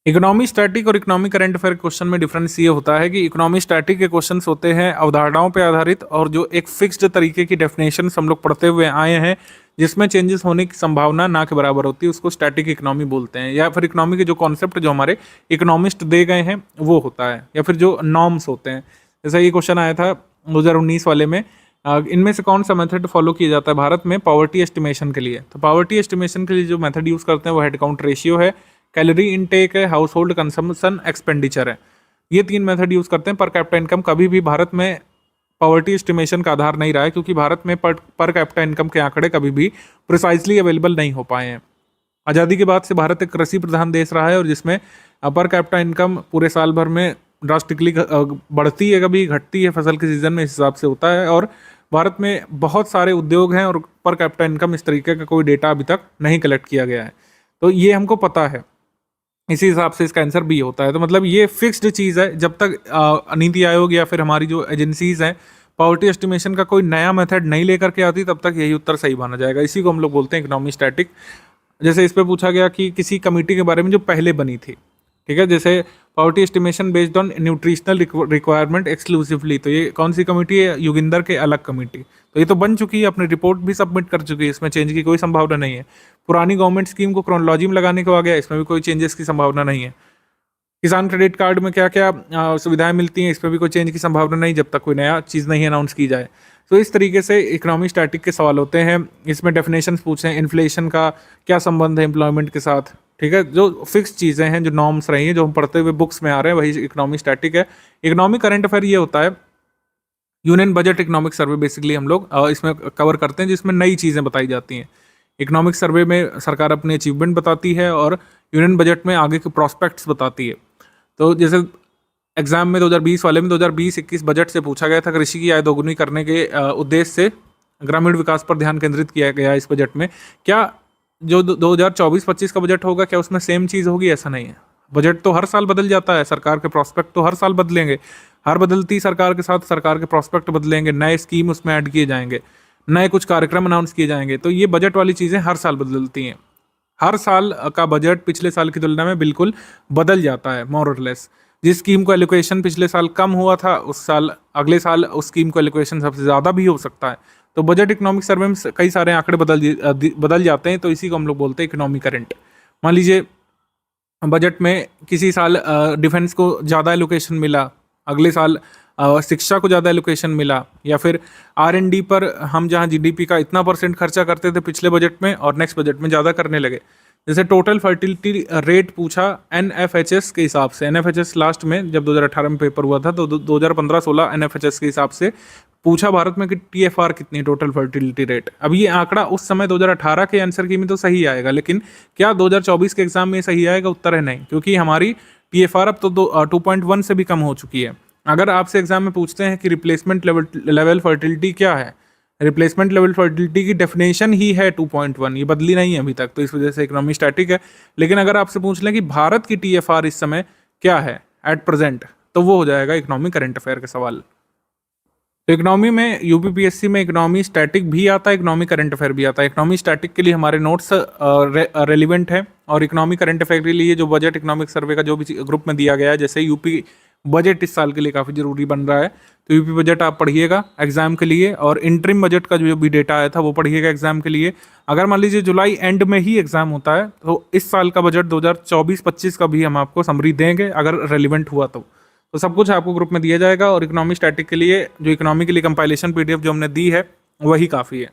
इकोनॉमी स्टैटिक और इकोनॉमी करंट अफेयर क्वेश्चन में डिफरेंस ये होता है कि इकोनॉमी स्टैटिक के क्वेश्चंस होते हैं अवधारणाओं पे आधारित, और जो एक फिक्स्ड तरीके की डेफिनेशन हम लोग पढ़ते हुए आए हैं जिसमें चेंजेस होने की संभावना ना के बराबर होती है, उसको स्टैटिक इकोनॉमी बोलते हैं। या फिर इकोनॉमी के जो कॉन्सेप्ट जो हमारे इकोनॉमिस्ट दे गए हैं वो होता है, या फिर जो नॉर्म्स होते हैं। जैसा ये क्वेश्चन आया था 2019 वाले में, इनमें से कौन सा मेथड फॉलो किया जाता है भारत में पॉवर्टी एस्टिमेशन के लिए। तो पॉवर्टी एस्टिमेशन के लिए जो मेथड यूज़ करते हैं वो हेड काउंट रेशियो है, कैलोरी इनटेक है, हाउस होल्ड कंजम्पशन एक्सपेंडिचर है। ये 3 मेथड यूज़ करते हैं। पर कैपिटा इनकम कभी भी भारत में पॉवर्टी एस्टिमेशन का आधार नहीं रहा है, क्योंकि भारत में पर कैपिटा इनकम के आंकड़े कभी भी प्रिसाइजली अवेलेबल नहीं हो पाए हैं। आज़ादी के बाद से भारत एक कृषि प्रधान देश रहा है, और जिसमें पर कैपिटा इनकम पूरे साल भर में ड्रास्टिकली बढ़ती है, कभी घटती है फसल के सीज़न में, इस हिसाब से होता है। और भारत में बहुत सारे उद्योग हैं और पर कैपिटा इनकम इस तरीके का कोई डेटा अभी तक नहीं कलेक्ट किया गया है, तो ये हमको पता है, इसी हिसाब से इसका आंसर बी होता है। तो मतलब ये फिक्स्ड चीज़ है, जब तक नीति आयोग या फिर हमारी जो एजेंसीज हैं पॉवर्टी एस्टिमेशन का कोई नया मेथड नहीं लेकर के आती, तब तक यही उत्तर सही माना जाएगा। इसी को हम लोग बोलते हैं इकोनॉमी स्टैटिक। जैसे इस पे पूछा गया कि किसी कमेटी के बारे में जो पहले बनी थी, ठीक है, जैसे poverty estimation based on nutritional requirement exclusively, तो ये कौन सी कमेटी है? योगिंदर के अलग कमेटी। तो ये तो बन चुकी है, अपनी रिपोर्ट भी सबमिट कर चुकी है, इसमें चेंज की कोई संभावना नहीं है। पुरानी गवर्नमेंट स्कीम को क्रोनोलॉजी में लगाने को आ गया, इसमें भी कोई चेंजेस की संभावना नहीं है। किसान क्रेडिट कार्ड में क्या क्या सुविधाएं मिलती हैं, इस पर भी कोई चेंज की संभावना नहीं, जब तक कोई नया चीज़ नहीं अनाउंस की जाए। तो इस तरीके से इकोनॉमी स्टैटिक के सवाल होते हैं। इसमें डेफिनेशंस पूछे हैं, इन्फ्लेशन का क्या संबंध है एम्प्लॉयमेंट के साथ, ठीक है, जो फिक्स चीज़ें हैं, जो नॉर्म्स रही हैं, जो हम पढ़ते हुए बुक्स में आ रहे हैं, वही इकोनॉमी स्टैटिक है। इकोनॉमी करंट अफेयर ये होता है, union budget economic survey basically हम लोग इसमें कवर करते हैं, जिसमें नई चीज़ें बताई जाती हैं। इकोनॉमिक सर्वे में सरकार अपनी अचीवमेंट बताती है और यूनियन बजट में आगे के प्रॉस्पेक्ट्स बताती है। तो जैसे एग्जाम में 2020 वाले में 2020-21 बजट से पूछा गया था, कृषि की आय दोगुनी करने के उद्देश्य से ग्रामीण विकास पर ध्यान केंद्रित किया गया इस बजट में। क्या जो 2024-25 का बजट होगा, क्या उसमें सेम चीज़ होगी? ऐसा नहीं है। बजट तो हर साल बदल जाता है, सरकार के प्रॉस्पेक्ट तो हर साल बदलेंगे, हर बदलती सरकार के साथ सरकार के प्रॉस्पेक्ट बदलेंगे, नए स्कीम उसमें ऐड किए जाएंगे, नए कुछ कार्यक्रम अनाउंस किए जाएंगे। तो ये बजट वाली चीज़ें हर साल बदलती हैं। हर साल का बजट पिछले साल की तुलना में बिल्कुल बदल जाता है, मोर और लेस। जिस स्कीम को एलोकेशन पिछले साल कम हुआ था, उस साल अगले साल उस स्कीम को एलोकेशन सबसे ज़्यादा भी हो सकता है। तो बजट इकोनॉमिक सर्वे में कई सारे आंकड़े बदल जाते हैं, तो इसी को हम लोग बोलते हैं इकोनॉमी करंट। मान लीजिए बजट में किसी साल डिफेंस को ज़्यादा एलोकेशन मिला, अगले साल शिक्षा को ज़्यादा एलोकेशन मिला, या फिर R&D पर हम जहाँ GDP का इतना % खर्चा करते थे पिछले बजट में और नेक्स्ट बजट में ज़्यादा करने लगे। जैसे टोटल फर्टिलिटी रेट पूछा NFHS के हिसाब से, NFHS लास्ट में जब 2018 में पेपर हुआ था, तो 2015-16 NFHS के हिसाब से पूछा भारत में कि TFR कितनी, टोटल फर्टिलिटी रेट। अब ये आंकड़ा उस समय 2018 के आंसर की में तो सही आएगा, लेकिन क्या 2024 के एग्जाम में सही आएगा? उत्तर है नहीं, क्योंकि हमारी TFR अब तो 2.1 से भी कम हो चुकी है। अगर आपसे एग्जाम में पूछते हैं कि रिप्लेसमेंट लेवल फर्टिलिटी क्या है, रिप्लेसमेंट लेवल फर्टिलिटी की डेफिनेशन ही है 2.1, ये बदली नहीं है अभी तक, तो इस वजह से इकोनॉमी स्टैटिक है। लेकिन अगर आपसे पूछ लें कि भारत की TFR इस समय क्या है एट प्रेजेंट, तो वो हो जाएगा इकोनॉमी करंट अफेयर का सवाल। तो इकोनॉमी में UPPSC में इकोनॉमी स्टैटिक भी आता है, इकोनॉमी करंट अफेयर भी आता है। इकोनॉमी स्टैटिक के लिए हमारे नोट्स रेलिवेंट है, और इकोनॉमी करंट अफेयर के लिए जो बजट इकोनॉमिक सर्वे का जो भी ग्रुप में दिया गया है, जैसे यूपी बजट इस साल के लिए काफ़ी ज़रूरी बन रहा है, तो यूपी बजट आप पढ़िएगा एग्जाम के लिए, और इंटरिम बजट का जो भी डेटा आया था वो पढ़िएगा एग्जाम के लिए। अगर मान लीजिए जुलाई एंड में ही एग्जाम होता है, तो इस साल का बजट 2024-25 का भी हम आपको समरी देंगे, अगर रेलिवेंट हुआ तो सब कुछ आपको ग्रुप में दिया जाएगा। और इकोनॉमी स्टैटिक के लिए जो इकोनॉमी के लिए कंपाइलेशन PDF जो हमने दी है वही काफ़ी है।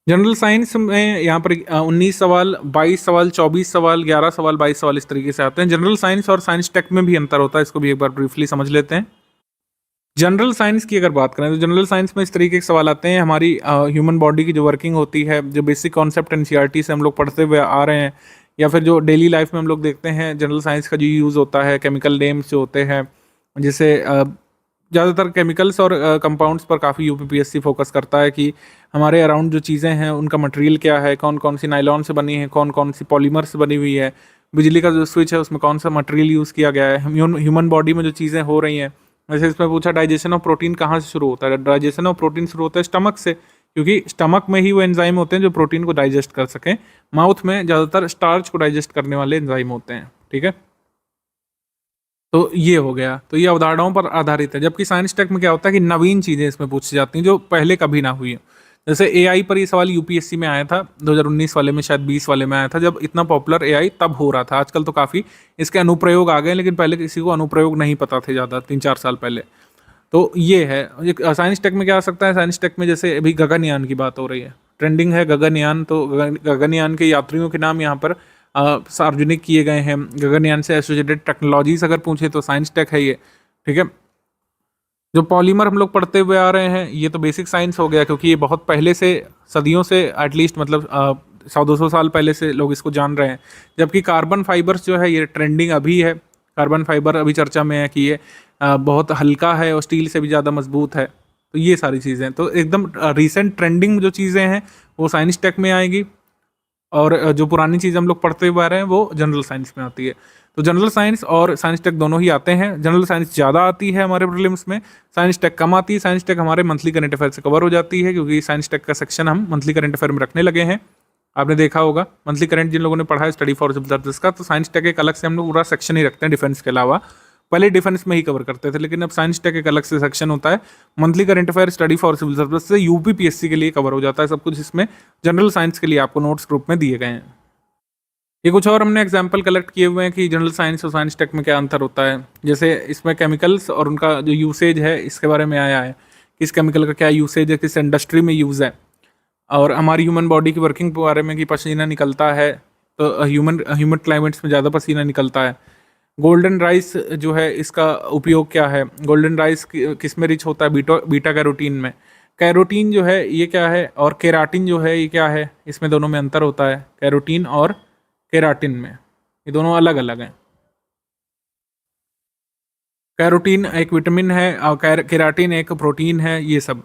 जनरल साइंस में यहाँ पर 19 सवाल, 22 सवाल, 24 सवाल, 11 सवाल, 22 सवाल इस तरीके से आते हैं। जनरल साइंस और साइंस टेक में भी अंतर होता है, इसको भी एक बार ब्रीफली समझ लेते हैं। जनरल साइंस की अगर बात करें तो जनरल साइंस में इस तरीके के सवाल आते हैं, हमारी ह्यूमन बॉडी की जो वर्किंग होती है, जो बेसिक कॉन्सेप्ट NCERT से हम लोग पढ़ते हुए आ रहे हैं, या फिर जो डेली लाइफ में हम लोग देखते हैं जनरल साइंस का जो यूज़ होता है, केमिकल नेम्स जो होते हैं, जैसे ज़्यादातर केमिकल्स और कंपाउंड्स पर काफ़ी UPPSC फोकस करता है कि हमारे अराउंड जो चीज़ें हैं उनका मटेरियल क्या है, कौन कौन सी नाइलॉन से बनी है, कौन कौन सी पॉलीमर से बनी हुई है, बिजली का जो स्विच है उसमें कौन सा मटेरियल यूज़ किया गया है, ह्यूमन बॉडी में जो चीज़ें हो रही हैं। वैसे इसमें पूछा डाइजेशन ऑफ प्रोटीन कहाँ से शुरू होता है, डाइजेशन ऑफ प्रोटीन शुरू होता है स्टमक से, क्योंकि स्टमक में ही वो एंजाइम होते हैं जो प्रोटीन को डाइजेस्ट कर सकें। माउथ में ज़्यादातर स्टार्च को डाइजेस्ट करने वाले एंजाइम होते हैं, ठीक है। तो ये हो गया, तो ये अवधारणाओं पर आधारित है। जबकि साइंस टेक में क्या होता है कि नवीन चीज़ें इसमें पूछी जाती हैं जो पहले कभी ना हुई हैं। जैसे AI पर ये सवाल UPSC में आया था 2019 वाले में, शायद 20 वाले में आया था, जब इतना पॉपुलर AI तब हो रहा था। आजकल तो काफ़ी इसके अनुप्रयोग आ गए, लेकिन पहले किसी को अनुप्रयोग नहीं पता थे ज़्यादा, 3-4 साल पहले। तो ये है साइंस टेक में क्या आ सकता है। साइंस टेक में जैसे अभी गगनयान की बात हो रही है, ट्रेंडिंग है गगनयान, तो गगनयान के यात्रियों के नाम यहाँ पर सार्वजनिक किए गए हैं। गगनयान से एसोसिएटेड टेक्नोलॉजीज अगर पूछे तो साइंस टेक है ये, ठीक है। जो पॉलीमर हम लोग पढ़ते हुए आ रहे हैं, ये तो बेसिक साइंस हो गया, क्योंकि ये बहुत पहले से, सदियों से एटलीस्ट, मतलब 100-200 साल पहले से लोग इसको जान रहे हैं। जबकि कार्बन फाइबर्स जो है ये ट्रेंडिंग अभी है, कार्बन फाइबर अभी चर्चा में है कि ये बहुत हल्का है और स्टील से भी ज़्यादा मजबूत है। तो ये सारी चीज़ें तो एकदम रिसेंट ट्रेंडिंग जो चीज़ें हैं वो साइंस टेक में आएगी, और जो पुरानी चीज़ हम लोग पढ़ते हुए आ रहे हैं वो जनरल साइंस में आती है। तो जनरल साइंस और साइंस टेक दोनों ही आते हैं। जनरल साइंस ज़्यादा आती है हमारे प्रीलिम्स में, साइंस टेक कम आती है। साइंस टेक हमारे मंथली करंट अफेयर से कवर हो जाती है, क्योंकि साइंस टेक का सेक्शन हम मंथली करंट अफेयर में रखने लगे हैं। आपने देखा होगा मंथली करंट जिन लोगों ने पढ़ा है स्टडी फॉर सिविल सर्विसेज का, तो साइंस टेक एक अलग से हम लोग पूरा सेक्शन ही रखते हैं डिफेंस के अलावा। पहले डिफेंस में ही कवर करते थे, लेकिन अब साइंस टेक एक अलग से सेक्शन होता है। Monthly current affair study for civil service से यूपीपीएससी के लिए कवर हो जाता है सब कुछ। इसमें जनरल साइंस के लिए आपको नोट्स ग्रुप में दिए गए हैं। ये कुछ और हमने एग्जाम्पल कलेक्ट किए हुए हैं कि जनरल साइंस और साइंस टेक में क्या अंतर होता है। जैसे इसमें केमिकल्स और उनका जो यूसेज है इसके बारे में आया है, किस केमिकल का क्या यूसेज है, किस इंडस्ट्री में यूज़ है, और हमारी ह्यूमन बॉडी की वर्किंग के बारे में कि पसीना निकलता है तो ह्यूमन क्लाइमेट्स में ज़्यादा पसीना निकलता है। गोल्डन राइस जो है इसका उपयोग क्या है, गोल्डन राइस किस में रिच होता है, बीटा कैरोटीन में। कैरोटीन जो है ये क्या है, और केराटिन जो है ये क्या है, इसमें दोनों में अंतर होता है, कैरोटीन और केराटिन में, ये दोनों अलग अलग हैं। कैरोटीन एक विटामिन है और केराटिन एक प्रोटीन है। ये सब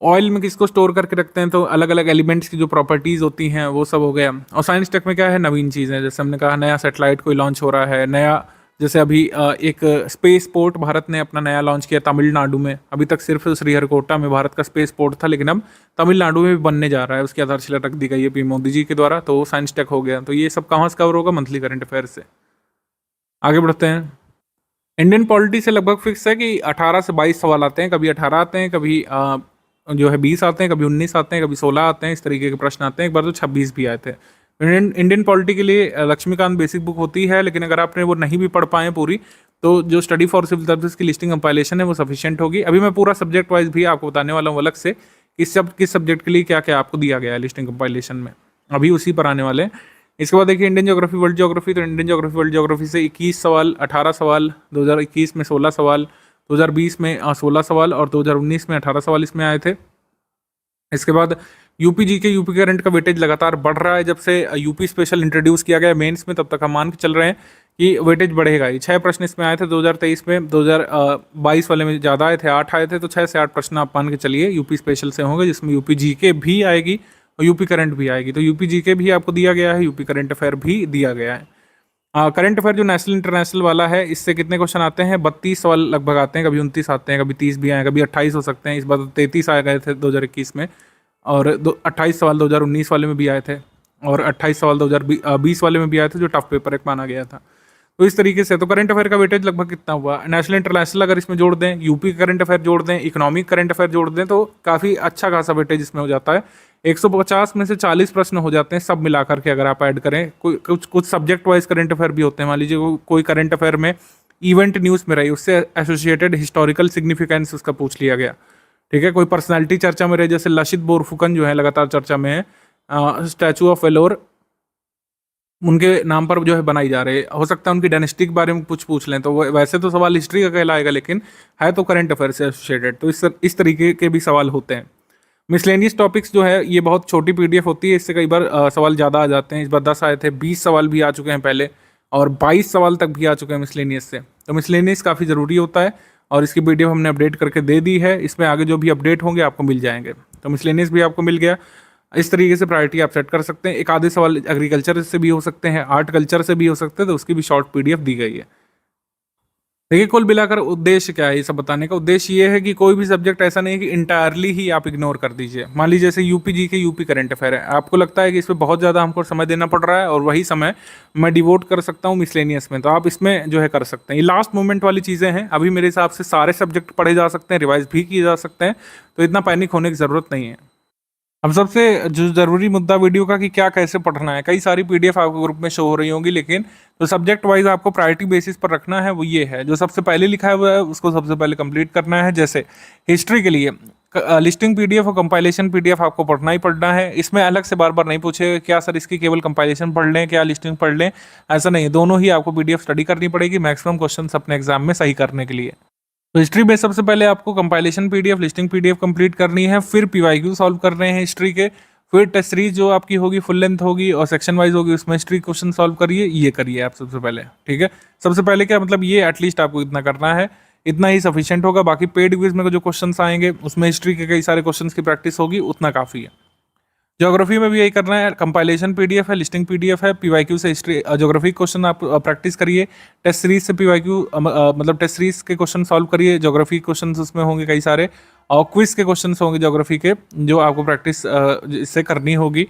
ऑयल में किसको स्टोर करके रखते हैं, तो अलग अलग एलिमेंट्स की जो प्रॉपर्टीज़ होती हैं वो सब हो गया। और साइंस टेक में क्या है, नवीन चीज़ें, जैसे हमने कहा नया सैटेलाइट कोई लॉन्च हो रहा है, नया जैसे अभी एक स्पेस पोर्ट भारत ने अपना नया लॉन्च किया तमिलनाडु में। अभी तक सिर्फ श्रीहरिकोटा में भारत का स्पेस पोर्ट था, लेकिन अब तमिलनाडु में भी बनने जा रहा है, उसकी आधारशिला रख दी गई है पीएम मोदी जी के द्वारा। तो वो साइंस टेक हो गया। तो ये सब कहाँ से कवर होगा, मंथली करंट अफेयर से। आगे बढ़ते हैं। इंडियन पॉलिटी से लगभग फिक्स है कि 18 से 22 सवाल आते हैं, कभी 18 आते हैं, कभी जो है 20 आते हैं, कभी 19 आते हैं, कभी 16 आते हैं, इस तरीके के प्रश्न आते हैं। एक बार तो 26 भी आए थे। इंडियन पॉलिटी के लिए लक्ष्मीकांत बेसिक बुक होती है, लेकिन अगर आपने वो नहीं भी पढ़ पाए पूरी, तो जो स्टडी फॉर सिविल सर्विस की लिस्टिंग कंपाइलेशन है वो सफिशिएंट होगी। अभी मैं पूरा सब्जेक्ट वाइज भी आपको बताने वाला हूँ अलग से, किस सब्जेक्ट के लिए क्या क्या आपको दिया गया है लिस्टिंग कंपाइलेशन में, अभी उसी पर आने वाले हैं। इसके बाद देखिए इंडियन ज्योग्राफी वर्ल्ड ज्योग्राफी, तो इंडियन ज्योग्राफी वर्ल्ड ज्योग्राफी से 21 सवाल, 18 सवाल, 2021 में 16 सवाल, 2020 में 16 सवाल और 2019 में 18 सवाल इसमें आए थे। इसके बाद यूपी जीके, यूपी करंट का वेटेज लगातार बढ़ रहा है। जब से यूपी स्पेशल इंट्रोड्यूस किया गया मेंस में, तब तक हम मान के चल रहे हैं कि वेटेज बढ़ेगा ही। 6 प्रश्न इसमें आए थे 2023 में, 2022 वाले में ज़्यादा आए थे, 8 आए थे। तो 6 से 8 प्रश्न आप मान के चलिए यूपी स्पेशल से होंगे, जिसमें यूपी जीके भी आएगी और यूपी करंट भी आएगी। तो यूपी जीके भी आपको दिया गया है, यूपी करंट अफेयर भी दिया गया है। करंट अफेयर जो नेशनल इंटरनेशनल वाला है, इससे कितने क्वेश्चन आते हैं, 32 सवाल लगभग आते हैं, कभी 29 आते हैं, कभी 30 भी आए, कभी 28 हो सकते हैं। इस बार 33 आ गए थे 2021 में, और 28 सवाल 2019 वाले में भी आए थे, और 28 सवाल 2020 वाले में भी आए थे, जो टफ पेपर एक माना गया था। तो इस तरीके से तो करंट अफेयर का वेटेज लगभग कितना हुआ, नेशनल इंटरनेशनल अगर इसमें जोड़ दें, यूपी करंट अफेयर जोड़ दें, इकोनॉमिक करंट अफेयर जोड़ दें, तो काफ़ी अच्छा खासा वेटेज इसमें हो जाता है। 150 में से 40 प्रश्न हो जाते हैं सब मिलाकर के, अगर आप ऐड करें। कुछ सब्जेक्ट वाइज करंट अफेयर भी होते हैं। मान लीजिए कोई करंट अफेयर में इवेंट न्यूज़ में रही, उससे एसोसिएटेड हिस्टोरिकल सिग्निफिकेंस उसका पूछ लिया गया, ठीक है। कोई पर्सनालिटी चर्चा में रहे, जैसे लसित बोरफुकन जो है लगातार चर्चा में है, स्टैचू ऑफ वेलोर उनके नाम पर जो है बनाई जा रही है, हो सकता है उनकी डायनेस्टी के बारे में कुछ पूछ लें, तो वो वैसे तो सवाल हिस्ट्री का कहलाएगा, लेकिन है तो करंट अफेयर से एसोसिएटेड। तो इस तरीके के भी सवाल होते हैं। मिसलेनियस टॉपिक्स जो है ये बहुत छोटी पीडीएफ होती है, इससे कई बार सवाल ज़्यादा आ जाते हैं। इस बार 10 आए थे, 20 सवाल भी आ चुके हैं पहले, और 22 सवाल तक भी आ चुके हैं मिसलेनियस से। तो मिसलेनियस काफ़ी ज़रूरी होता है, और इसकी पीडीएफ हमने अपडेट करके दे दी है। इसमें आगे जो भी अपडेट होंगे आपको मिल जाएंगे। तो मिसलेनियस भी आपको मिल गया। इस तरीके से प्रायोरिटी आप सेट कर सकते हैं। एक आधे सवाल एग्रीकल्चर से भी हो सकते हैं, आर्ट कल्चर से भी हो सकते हैं, तो उसकी भी शॉर्ट पीडीएफ दी गई है। देखिए कुल मिलाकर उद्देश्य क्या है, ये सब बताने का उद्देश्य ये है कि कोई भी सब्जेक्ट ऐसा नहीं है कि इंटायरली ही आप इग्नोर कर दीजिए। मान लीजिए जैसे यूपी जी के यूपी करंट अफेयर है, आपको लगता है कि इसमें बहुत ज़्यादा हमको समय देना पड़ रहा है और वही समय मैं डिवोट कर सकता हूँ मिसलेनियस में, तो आप इसमें जो है कर सकते हैं। ये लास्ट मोमेंट वाली चीज़ें हैं। अभी मेरे हिसाब से सारे सब्जेक्ट पढ़े जा सकते हैं, रिवाइज भी किए जा सकते हैं, तो इतना पैनिक होने की ज़रूरत नहीं है। अब सबसे जो ज़रूरी मुद्दा वीडियो का कि क्या कैसे पढ़ना है, कई सारी पीडीएफ आपको ग्रुप में शो हो रही होंगी, लेकिन तो सब्जेक्ट वाइज आपको प्रायोरिटी बेसिस पर रखना है वो ये है, जो सबसे पहले लिखा हुआ है उसको सबसे पहले कंप्लीट करना है। जैसे हिस्ट्री के लिए लिस्टिंग पीडीएफ और कंपाइलेशन पीडीएफ आपको पढ़ना ही पढ़ना है। इसमें अलग से बार बार नहीं पूछेगा क्या सर इसकी केवल कंपाइलेशन पढ़ लें, क्या लिस्टिंग पढ़ लें, ऐसा नहीं है। दोनों ही आपको पीडीएफ स्टडी करनी पड़ेगी मैक्सिमम क्वेश्चन अपने एग्जाम में सही करने के लिए। तो हिस्ट्री में सबसे पहले आपको compilation PDF, listing PDF complete करनी है, फिर पीवाईक्यू सॉल्व कर रहे हैं हिस्ट्री के, फिर टेस्ट सीरीज जो आपकी होगी फुल लेंथ होगी और सेक्शन वाइज होगी, उसमें हिस्ट्री क्वेश्चन सॉल्व करिए, ये करिए आप सबसे पहले, ठीक है। सबसे पहले क्या मतलब ये एटलीस्ट आपको इतना करना है, इतना ही सफिशिएंट होगा। बाकी पेड क्विज में जो क्वेश्चंस आएंगे उसमें हिस्ट्री के कई सारे क्वेश्चंस की प्रैक्टिस होगी, उतना काफ़ी है। ज्योग्राफी में भी यही करना है, कंपाइलेशन पीडीएफ है, लिस्टिंग पीडीएफ है, पीवाईक्यू से हिस्ट्री ज्योग्राफी क्वेश्चन आप प्रैक्टिस करिए, टेस्ट सीरीज से पीवाईक्यू मतलब टेस्ट सीरीज के क्वेश्चन सॉल्व करिए, ज्योग्राफी क्वेश्चन उसमें होंगे कई सारे, और क्विज के क्वेश्चन होंगे ज्योग्राफी के जो आपको प्रैक्टिस इससे करनी होगी।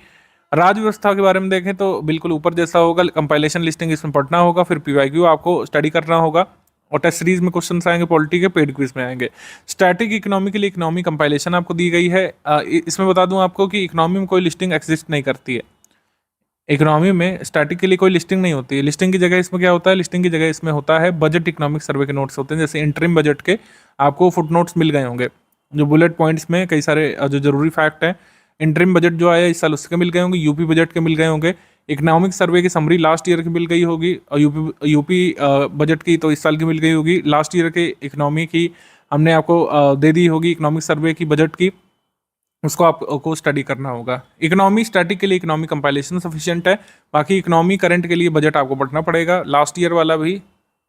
राज्य व्यवस्था के बारे में देखें तो बिल्कुल ऊपर जैसा होगा, कंपाइलेशन लिस्टिंग इसमें पढ़ना होगा, फिर पीवाईक्यू आपको स्टडी करना होगा, और टेस्ट सीरीज में क्वेश्चंस आएंगे पॉलिटी के, पेड क्विज में आएंगे। स्टैटिक इकोनॉमी के लिए इकोनॉमी कंपाइलेशन आपको दी गई है। इसमें बता दूं आपको कि इकोनॉमी में कोई लिस्टिंग एग्जिस्ट नहीं करती है। इकोनॉमी में स्टैटिक के लिए कोई लिस्टिंग नहीं होती है। लिस्टिंग की जगह इसमें क्या होता है, लिस्टिंग की जगह इसमें होता है बजट इकोनॉमिक सर्वे के नोट्स होते हैं, जैसे इंटरिम बजट के आपको फुट नोट्स मिल गए होंगे, जो बुलेट पॉइंट्स में कई सारे जो जरूरी फैक्ट हैं। इंटरिम बजट जो आया इस साल उसके मिल गए होंगे, यूपी बजट के मिल गए होंगे, इकोनॉमिक सर्वे की समरी लास्ट ईयर की मिल गई होगी, और यूपी बजट की तो इस साल की मिल गई होगी। लास्ट ईयर के इकोनॉमी की हमने आपको दे दी होगी, इकोनॉमिक सर्वे की बजट की, उसको आपको स्टडी करना होगा। इकोनॉमी स्टैटिक के लिए इकोनॉमी कंपाइलेशन सफिशिएंट है, बाकी इकोनॉमी करंट के लिए बजट आपको पढ़ना पड़ेगा, लास्ट ईयर वाला भी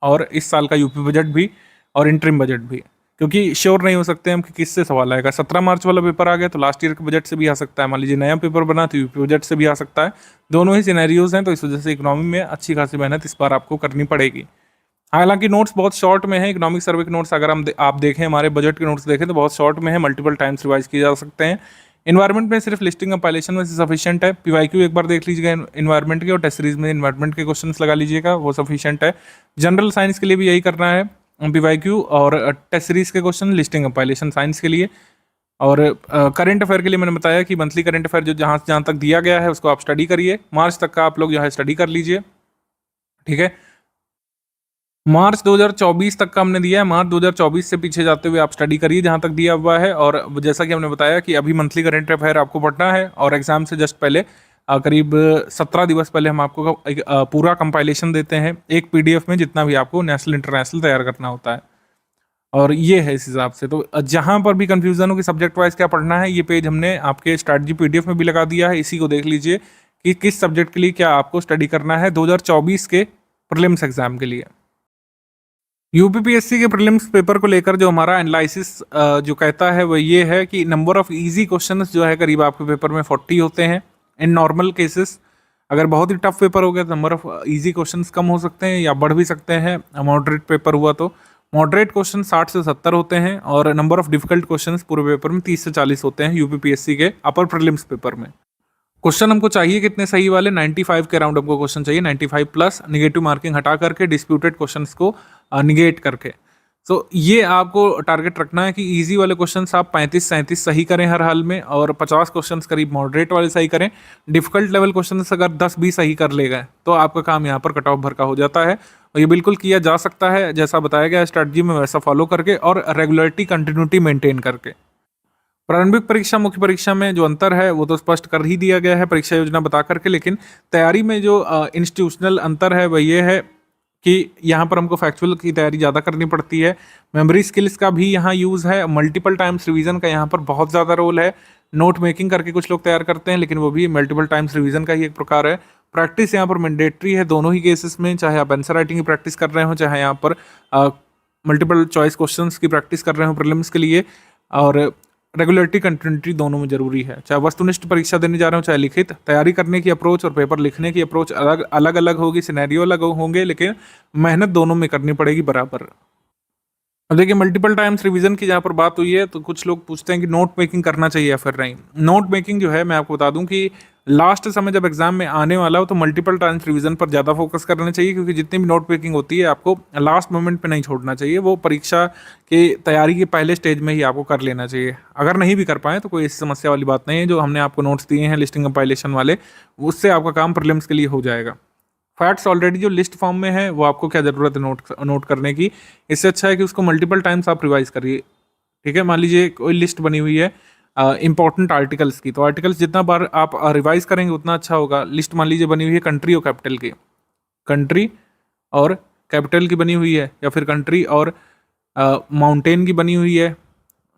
और इस साल का यूपी बजट भी और इंटरिम बजट भी, क्योंकि श्योर नहीं हो सकते हम कि किससे सवाल आएगा। 17 मार्च वाला पेपर आ गया तो लास्ट ईयर के बजट से भी आ सकता है, मान लीजिए नया पेपर बना तो यूपी बजट से भी आ सकता है। दोनों ही सिनेरियोज हैं, तो इस वजह से इकोनॉमी में अच्छी खासी मेहनत इस बार आपको करनी पड़ेगी। हालांकि नोट्स बहुत शॉर्ट में है, इकोनॉमिक सर्वे के नोट्स अगर आप देखें, हमारे बजट के नोट्स देखें तो बहुत शॉर्ट में है, मल्टीपल टाइम्स रिवाइज किए जा सकते हैं। इन्वायरमेंट में सिर्फ लिस्टिंग कंपाइलेशन में से सफिशिएंट है। पीवाईक्यू एक बार देख लीजिएगा इन्वायरमेंट के, और टेस्ट सीरीज में इन्वायरमेंट के क्वेश्चंस लगा लीजिएगा, वो सफिशिएंट है। जनरल साइंस के लिए भी यही करना है, पीवाईक्यू और टेस्ट सीरीज के क्वेश्चन, लिस्टिंग कंपाइलेशन साइंस के लिए। और करंट अफेयर के लिए मैंने बताया कि मंथली करंट अफेयर जो जहाँ तक दिया गया है उसको आप स्टडी करिए, मार्च तक का आप लोग जो है स्टडी कर लीजिए, ठीक है। मार्च 2024 तक का हमने दिया है, मार्च 2024 से पीछे जाते हुए आप स्टडी करिए जहाँ तक दिया हुआ है। और जैसा कि हमने बताया कि अभी मंथली करंट अफेयर आपको पढ़ना है, और एग्जाम से जस्ट पहले करीब 17 दिवस पहले हम आपको पूरा कंपाइलेशन देते हैं एक पीडीएफ में, जितना भी आपको नेशनल इंटरनेशनल तैयार करना होता है। और ये है इस हिसाब से, तो जहाँ पर भी कंफ्यूजन हो कि सब्जेक्ट वाइज क्या पढ़ना है, ये पेज हमने आपके स्ट्रैटेजी पीडीएफ में भी लगा दिया है, इसी को देख लीजिए कि किस सब्जेक्ट के लिए क्या आपको स्टडी करना है 2024 के प्रीलिम्स एग्जाम के लिए। यूपीपीएससी के प्रीलिम्स पेपर को लेकर जो हमारा एनालिसिस जो कहता है वो ये है कि नंबर ऑफ इजी क्वेश्चंस जो है करीब आपके पेपर में 40 होते हैं इन नॉर्मल केसेस। अगर बहुत ही टफ पेपर हो गया तो नंबर ऑफ इजी क्वेश्चंस कम हो सकते हैं या बढ़ भी सकते हैं। मॉडरेट पेपर हुआ तो मॉडरेट क्वेश्चन 60 से 70 होते हैं, और नंबर ऑफ डिफिकल्ट क्वेश्चंस पूरे पेपर में 30 से 40 होते हैं यूपीपीएससी के अपर प्रीलिम्स पेपर में। क्वेश्चन हमको चाहिए कितने सही वाले, 95 के अराउंड हमको क्वेश्चन चाहिए, 95 प्लस, निगेटिव मार्किंग हटा करके, डिस्प्यूटेड क्वेश्चंस को निगेट करके। तो ये आपको टारगेट रखना है कि इजी वाले क्वेश्चंस आप 35-37 सही करें हर हाल में, और 50 क्वेश्चंस करीब मॉडरेट वाले सही करें। डिफिकल्ट लेवल क्वेश्चंस अगर 10 भी सही कर ले गए तो आपका काम यहाँ पर कट ऑफ भर का हो जाता है, और ये बिल्कुल किया जा सकता है जैसा बताया गया स्ट्रैटेजी में, वैसा फॉलो करके और रेगुलरिटी कंटिन्यूटी मेंटेन करके। प्रारंभिक परीक्षा मुख्य परीक्षा में जो अंतर है वो तो स्पष्ट कर ही दिया गया है परीक्षा योजना बता करके, लेकिन तैयारी में जो इंस्टीट्यूशनल अंतर है वह ये है कि यहाँ पर हमको फैक्चुअल की तैयारी ज़्यादा करनी पड़ती है। मेमोरी स्किल्स का भी यहाँ यूज़ है, मल्टीपल टाइम्स रिवीजन का यहाँ पर बहुत ज़्यादा रोल है। नोट मेकिंग करके कुछ लोग तैयार करते हैं, लेकिन वो भी मल्टीपल टाइम्स रिवीजन का ही एक प्रकार है। प्रैक्टिस यहाँ पर मैंडेटरी है दोनों ही केसेस में, चाहे आप आंसर राइटिंग की प्रैक्टिस कर रहे हो, चाहे यहाँ पर मल्टीपल चॉइस क्वेश्चंस की प्रैक्टिस कर रहे हो प्रीलिम्स के लिए। और रेगुलरिटी कंटिन्यूटी दोनों में जरूरी है, चाहे वस्तुनिष्ठ परीक्षा देने जा रहे हो चाहे लिखित। तैयारी करने की अप्रोच और पेपर लिखने की अप्रोच अलग अलग होगी, सिनेरियो अलग होंगे, लेकिन मेहनत दोनों में करनी पड़ेगी बराबर। अब देखिए मल्टीपल टाइम्स रिवीजन की जहाँ पर बात हुई है तो कुछ लोग पूछते हैं कि नोट मेकिंग करना चाहिए या फिर नहीं। नोट मेकिंग जो है मैं आपको बता दूं कि लास्ट समय जब एग्जाम में आने वाला हो तो मल्टीपल टाइम्स रिवीजन पर ज़्यादा फोकस करना चाहिए, क्योंकि जितनी भी नोट मेकिंग होती है आपको लास्ट मोमेंट पे नहीं छोड़ना चाहिए, वो परीक्षा के तैयारी के पहले स्टेज में ही आपको कर लेना चाहिए। अगर नहीं भी कर पाए तो कोई ऐसी समस्या वाली बात नहीं है, जो हमने आपको नोट्स दिए हैं लिस्टिंग कंपाइलेशन वाले, उससे आपका काम प्रीलिम्स के लिए हो जाएगा। फैक्ट्स ऑलरेडी जो लिस्ट फॉर्म में है वो आपको क्या ज़रूरत है नोट करने की, इससे अच्छा है कि उसको मल्टीपल टाइम्स आप रिवाइज करिए, ठीक है। मान लीजिए कोई लिस्ट बनी हुई है इंपॉर्टेंट आर्टिकल्स की, तो आर्टिकल्स जितना बार आप रिवाइज करेंगे उतना अच्छा होगा। लिस्ट मान लीजिए बनी हुई है कंट्री और कैपिटल की, कंट्री और कैपिटल की बनी हुई है, या फिर कंट्री और माउंटेन की बनी हुई है,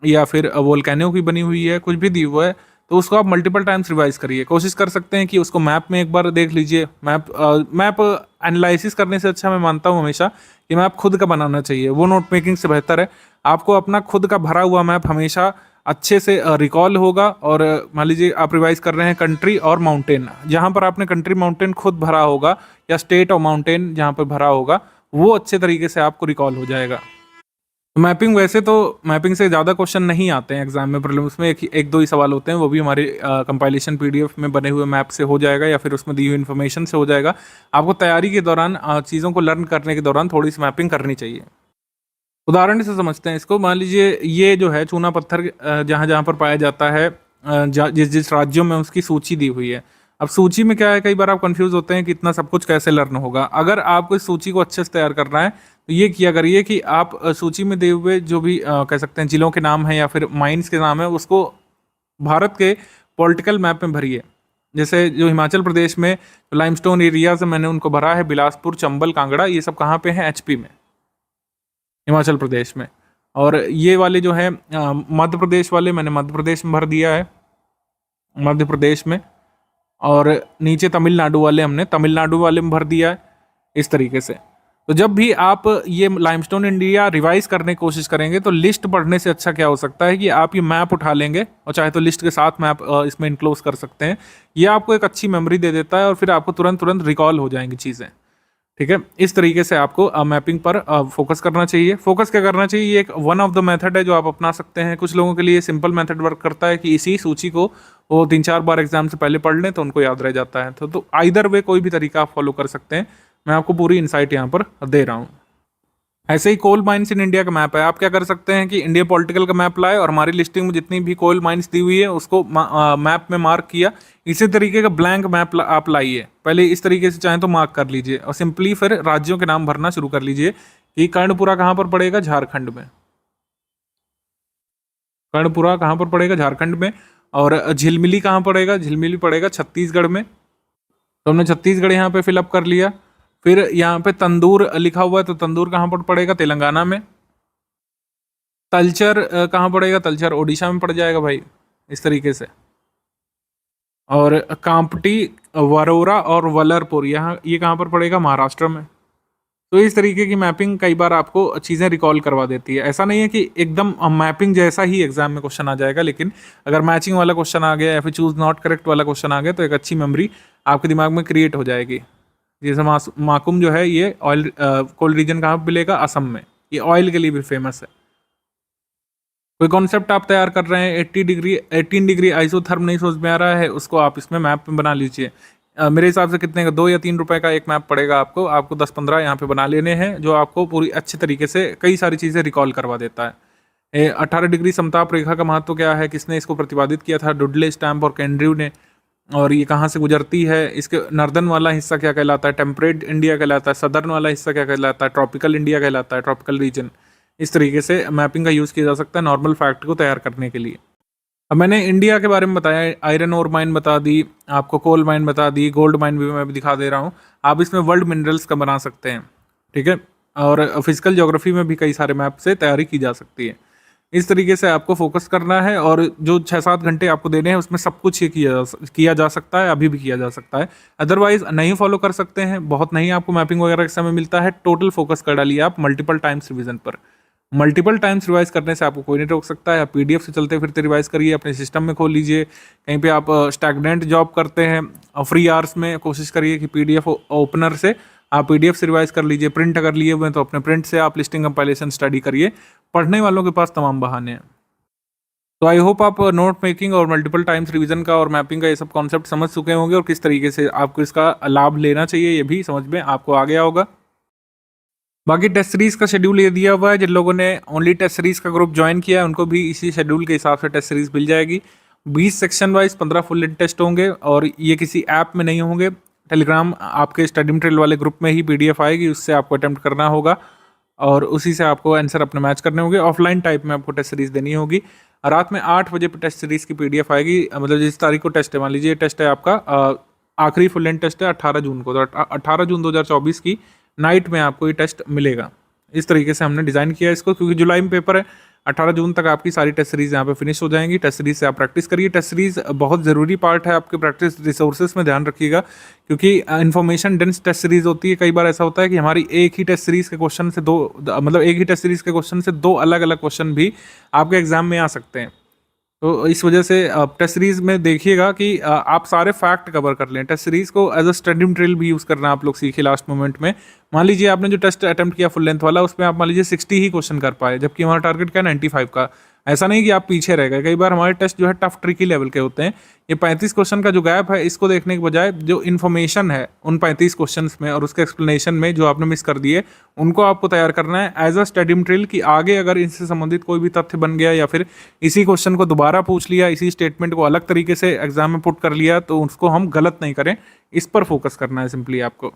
या फिर वोल्केनो की बनी हुई है, कुछ भी दी हुआ है, तो उसको आप मल्टीपल टाइम्स रिवाइज करिए। कोशिश कर सकते हैं कि उसको मैप में एक बार देख लीजिए। मैप एनालिसिस करने से अच्छा मैं मानता हूँ हमेशा कि मैप खुद का बनाना चाहिए, वो नोट मेकिंग से बेहतर है। आपको अपना खुद का भरा हुआ मैप हमेशा अच्छे से रिकॉल होगा। और मान लीजिए आप रिवाइज कर रहे हैं कंट्री और माउंटेन, जहाँ पर आपने कंट्री माउंटेन खुद भरा होगा या स्टेट और माउंटेन जहाँ पर भरा होगा, वो अच्छे तरीके से आपको रिकॉल हो जाएगा। मैपिंग वैसे तो मैपिंग से ज़्यादा क्वेश्चन नहीं आते हैं एग्जाम में, प्रीलिम्स में एक दो ही सवाल होते हैं, वो भी हमारे कंपाइलेशन पीडीएफ में बने हुए मैप से हो जाएगा या फिर उसमें दी हुई इन्फॉर्मेशन से हो जाएगा। आपको तैयारी के दौरान चीज़ों को लर्न करने के दौरान थोड़ी सी मैपिंग करनी चाहिए। उदाहरण से समझते हैं इसको। मान लीजिए ये जो है चूना पत्थर जहाँ जहाँ पर पाया जाता है, जिस जिस राज्यों में उसकी सूची दी हुई है। अब सूची में क्या है, कई बार आप कंफ्यूज होते हैं कि इतना सब कुछ कैसे लर्न होगा। अगर आपको इस सूची को अच्छे से तैयार करना है तो ये किया करिए कि आप सूची में दिए हुए जो भी कह सकते हैं जिलों के नाम है या फिर माइंस के नाम है, उसको भारत के पॉलिटिकल मैप में भरिए। जैसे जो हिमाचल प्रदेश में लाइमस्टोन एरियाज मैंने उनको भरा है, बिलासपुर, चंबल, कांगड़ा, ये सब कहाँ पे हैं? एचपी में, हिमाचल प्रदेश में। और ये वाले जो है मध्य प्रदेश वाले मैंने मध्य प्रदेश में भर दिया है, मध्य प्रदेश में। और नीचे तमिलनाडु वाले हमने तमिलनाडु वाले में भर दिया है, इस तरीके से। तो जब भी आप ये लाइमस्टोन इंडिया रिवाइज करने की कोशिश करेंगे तो लिस्ट पढ़ने से अच्छा क्या हो सकता है कि आप ये मैप उठा लेंगे और चाहे तो लिस्ट के साथ मैप इसमें इनक्लोज कर सकते हैं। ये आपको एक अच्छी मेमोरी दे देता है और फिर आपको तुरंत रिकॉल हो जाएंगी चीज़ें। ठीक है, इस तरीके से आपको मैपिंग पर फोकस करना चाहिए। फोकस क्या करना चाहिए, ये एक वन ऑफ द मेथड है जो आप अपना सकते हैं। कुछ लोगों के लिए सिंपल मेथड वर्क करता है कि इसी सूची को वो 3-4 बार एग्जाम से पहले पढ़ लें तो उनको याद रह जाता है। तो आइदर वे कोई भी तरीका आप फॉलो कर सकते हैं। मैं आपको पूरी इंसाइट यहाँ पर दे रहा हूँ। ऐसे ही कोल माइंस इन इंडिया का मैप है। आप क्या कर सकते हैं कि इंडिया पॉलिटिकल का मैप लाए और हमारी लिस्टिंग में जितनी भी कोल माइंस दी हुई है उसको मैप में मार्क किया। इसी तरीके का ब्लैंक मैप आप लाइए। पहले इस तरीके से चाहें तो मार्क कर लीजिए और सिंपली फिर राज्यों के नाम भरना शुरू कर लीजिए कि कर्णपुरा कहाँ पर पड़ेगा? झारखंड में। कर्णपुरा कहाँ पर पड़ेगा? झारखंड में। और झिलमिली कहाँ पड़ेगा? झिलमिली पड़ेगा छत्तीसगढ़ में। तो हमने छत्तीसगढ़ यहाँ पे फिलअप कर लिया। फिर यहाँ पे तंदूर लिखा हुआ है, तो तंदूर कहाँ पर पड़ेगा? तेलंगाना में। तलचर कहाँ पड़ेगा? तलचर ओडिशा में पड़ जाएगा भाई, इस तरीके से। और कांपटी, वरोरा और वलरपुर यहाँ ये कहाँ पर पड़ेगा? महाराष्ट्र में। तो इस तरीके की मैपिंग कई बार आपको चीज़ें रिकॉल करवा देती है। ऐसा नहीं है कि एकदम मैपिंग जैसा ही एग्जाम में क्वेश्चन आ जाएगा, लेकिन अगर मैचिंग वाला क्वेश्चन आ गया या फिर चूज नॉट करेक्ट वाला क्वेश्चन आ गया तो एक अच्छी मेमोरी आपके दिमाग में क्रिएट हो जाएगी। जैसे माकुम जो है ये ऑयल कोल्ड रीजन कहाँ पर मिलेगा? असम में। ये ऑयल के लिए भी फेमस है। कोई कॉन्सेप्ट आप तैयार कर रहे हैं, 18 डिग्री आइसोथर्म नहीं सोच में आ रहा है, उसको आप इसमें मैप में बना लीजिए। मेरे हिसाब से कितने का, 2 या 3 रुपए का एक मैप पड़ेगा आपको 10-15 यहाँ पे बना लेने हैं, जो आपको पूरी अच्छे तरीके से कई सारी चीज़ें रिकॉल करवा देता है। 18 डिग्री समताप रेखा का महत्व क्या है, किसने इसको प्रतिपादित किया था? डुडले, स्टैम्प और कैंड्रयू ने। और ये कहाँ से गुजरती है? इसके नॉर्दर्न वाला हिस्सा क्या कहलाता है? टेम्परेट इंडिया कहलाता है। सदर्न वाला हिस्सा क्या कहलाता है? ट्रॉपिकल इंडिया कहलाता है, ट्रॉपिकल रीजन। इस तरीके से मैपिंग का यूज़ किया जा सकता है नॉर्मल फैक्ट को तैयार करने के लिए। अब मैंने इंडिया के बारे में बताया, आयरन ओर माइन बता दी, आपको कोल माइन बता दी, गोल्ड माइन भी मैं दिखा दे रहा हूँ। आप इसमें वर्ल्ड मिनरल्स का बना सकते हैं। ठीक है, और फिजिकल ज्योग्राफी में भी कई सारे मैप से तैयारी की जा सकती है। इस तरीके से आपको फोकस करना है और जो 6-7 घंटे आपको देने हैं उसमें सब कुछ ये किया जा सकता है, अभी भी किया जा सकता है। अदरवाइज नहीं फॉलो कर सकते हैं, बहुत नहीं आपको मैपिंग वगैरह के समय मिलता है। टोटल फोकस कर डालिए आप मल्टीपल टाइम्स रिविजन पर। मल्टीपल टाइम्स रिवाइज करने से आपको कोई नहीं रोक सकता है। आप पीडीएफ से चलते फिरते रिवाइज करिए, अपने सिस्टम में खोल लीजिए। कहीं पे आप स्टैग्नेंट जॉब करते हैं फ्री आवर्स में, कोशिश करिए कि पीडीएफ ओपनर से आप पीडीएफ से रिवाइज कर लीजिए। प्रिंट अगर लिए हुए हैं तो अपने प्रिंट से आप लिस्टिंग कंपाइलेशन स्टडी करिए। पढ़ने वालों के पास तमाम बहाने हैं। तो आई होप आप नोट मेकिंग और मल्टीपल टाइम्स रिवीजन का और मैपिंग का ये सब कॉन्सेप्ट समझ चुके होंगे और किस तरीके से आपको इसका लाभ लेना चाहिए ये भी समझ में आपको आ गया होगा। बाकी टेस्ट सीरीज का शेड्यूल ये दिया हुआ है। जिन लोगों ने ओनली टेस्ट सीरीज का ग्रुप ज्वाइन किया है उनको भी इसी शेड्यूल के हिसाब से टेस्ट सीरीज मिल जाएगी। 20 section wise 15 full length test होंगे और ये किसी ऐप में नहीं होंगे। टेलीग्राम आपके स्टडी मटेरियल वाले ग्रुप में ही पीडीएफ आएगी, उससे आपको अटेम्प्ट करना होगा और उसी से आपको आंसर अपने मैच करने होंगे। ऑफलाइन टाइप में आपको टेस्ट सीरीज देनी होगी। रात में 8 बजे टेस्ट सीरीज की पीडीएफ आएगी। मतलब जिस तारीख को टेस्ट है, मान लीजिए टेस्ट है आपका आखिरी फुल लेंथ टेस्ट है 18 जून को, तो 18 जून 2024 की नाइट में आपको ये टेस्ट मिलेगा। इस तरीके से हमने डिज़ाइन किया इसको, क्योंकि जुलाई में पेपर है। 18 जून तक आपकी सारी टेस्ट सीरीज यहाँ पे फिनिश हो जाएंगी। टेस्ट सीरीज से आप प्रैक्टिस करिए। टेस्ट सीरीज बहुत ज़रूरी पार्ट है आपके प्रैक्टिस रिसोर्सेज में, ध्यान रखिएगा, क्योंकि इन्फॉर्मेशन डेंस टेस्ट सीरीज होती है। कई बार ऐसा होता है कि हमारी एक ही टेस्ट सीरीज के क्वेश्चन से एक ही टेस्ट सीरीज के क्वेश्चन से दो अलग अलग क्वेश्चन भी आपके एग्जाम में आ सकते हैं। तो इस वजह से टेस्ट सीरीज में देखिएगा कि आप सारे फैक्ट कवर कर लें। टेस्ट सीरीज को एज अ स्टडी मटेरियल भी यूज़ करना आप लोग सीखिए लास्ट मोमेंट में। मान लीजिए आपने जो टेस्ट अटेम्प्ट किया फुल लेंथ वाला, उसमें आप मान लीजिए 60 ही क्वेश्चन कर पाए, जबकि हमारा टारगेट क्या 95 का। ऐसा नहीं कि आप पीछे रह गए। कई बार हमारे टेस्ट जो है टफ ट्रिकी लेवल के होते हैं। ये 35 क्वेश्चन का जो गैप है, इसको देखने के बजाय जो इन्फॉर्मेशन है उन 35 क्वेश्चन में और उसके एक्सप्लेनेशन में जो आपने मिस कर दिए, उनको आपको तैयार करना है एज अ स्टडी मटेरियल कि आगे अगर इनसे संबंधित कोई भी तथ्य बन गया या फिर इसी क्वेश्चन को दोबारा पूछ लिया, इसी स्टेटमेंट को अलग तरीके से एग्जाम में पुट कर लिया, तो उसको हम गलत नहीं करें। इस पर फोकस करना है सिंपली आपको।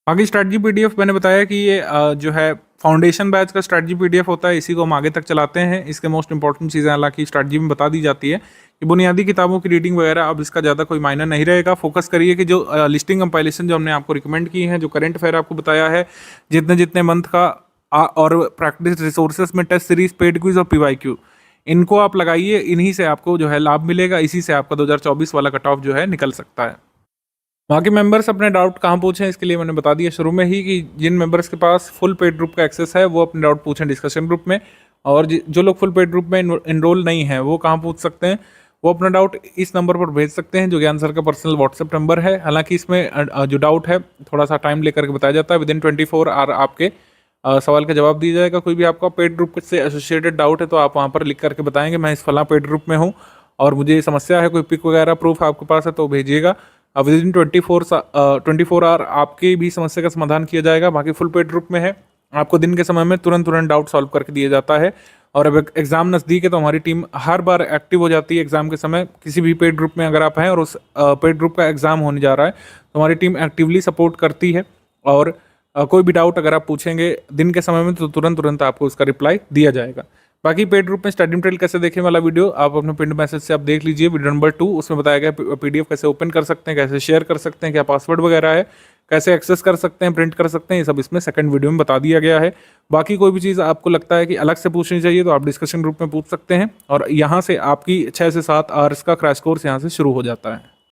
बाकी स्ट्रैटेजी पीडीएफ मैंने बताया कि ये जो है फाउंडेशन बैच का स्ट्रैटेजी पीडीएफ होता है, इसी को हम आगे तक चलाते हैं। इसके मोस्ट इंपॉर्टेंट चीज़ें हालांकि स्ट्रैटेजी में बता दी जाती है कि बुनियादी किताबों की रीडिंग वगैरह, अब इसका ज़्यादा कोई मायना नहीं रहेगा। फोकस करिए कि जो लिस्टिंग कंपाइलेशन जो हमने आपको रिकमेंड की है, जो करंट अफेयर आपको बताया है, जितने जितने मंथ का और प्रैक्टिस रिसोर्सेज में टेस्ट सीरीज, पेड क्विज और पीवाईक्यू, इनको आप लगाइए। इन्हीं से आपको जो है लाभ मिलेगा। इसी से आपका 2024 वाला कट ऑफ जो है निकल सकता है। बाकी मेंबर्स अपने डाउट कहाँ पूछें, इसके लिए मैंने बता दिया शुरू में ही कि जिन मेंबर्स के पास फुल पेड ग्रुप का एक्सेस है वो अपने डाउट पूछें डिस्कशन ग्रुप में, और जो लोग फुल पेड ग्रुप में इनरोल नहीं है वो कहाँ पूछ सकते हैं, वो अपना डाउट इस नंबर पर भेज सकते हैं जो ज्ञान सर का पर्सनल व्हाट्सएप नंबर है। हालांकि इसमें जो डाउट है थोड़ा सा टाइम लेकर के बताया जाता है। विदिन 24 आवर आपके सवाल का जवाब दिया जाएगा। कोई भी आपका पेड ग्रुप से एसोसिएटेड डाउट है तो आप वहाँ पर लिख करके बताएंगे मैं इस फला पेड ग्रुप में हूँ और मुझे ये समस्या है, कोई पिक वगैरह प्रूफ आपके पास है तो भेजिएगा। विदिन 24 आवर आपकी भी समस्या का समाधान किया जाएगा। बाकी फुल पेड ग्रुप में है, आपको दिन के समय में तुरंत डाउट सॉल्व करके दिया जाता है। और अब एग्ज़ाम नज़दीक है तो हमारी टीम हर बार एक्टिव हो जाती है एग्ज़ाम के समय। किसी भी पेड ग्रुप में अगर आप हैं और उस पेड ग्रुप का एग्ज़ाम होने जा रहा है तो हमारी टीम एक्टिवली सपोर्ट करती है। और कोई भी डाउट अगर आप पूछेंगे दिन के समय में तो तुरंत आपको उसका रिप्लाई दिया जाएगा। बाकी पेड ग्रुप में स्टडी मटेरियल कैसे देखें वाला वीडियो आप अपने पिन मैसेज से आप देख लीजिए, वीडियो नंबर 2। उसमें बताया गया पीडीएफ कैसे ओपन कर सकते हैं, कैसे शेयर कर सकते हैं, क्या पासवर्ड वगैरह है, कैसे एक्सेस कर सकते हैं, प्रिंट कर सकते हैं, ये सब इसमें सेकंड वीडियो में बता दिया गया है। बाकी कोई भी चीज़ आपको लगता है कि अलग से पूछनी चाहिए तो आप डिस्कशन ग्रुप में पूछ सकते हैं। और यहाँ से आपकी 6 से 7 आवर्स का क्रैश कोर्स यहाँ से शुरू हो जाता है।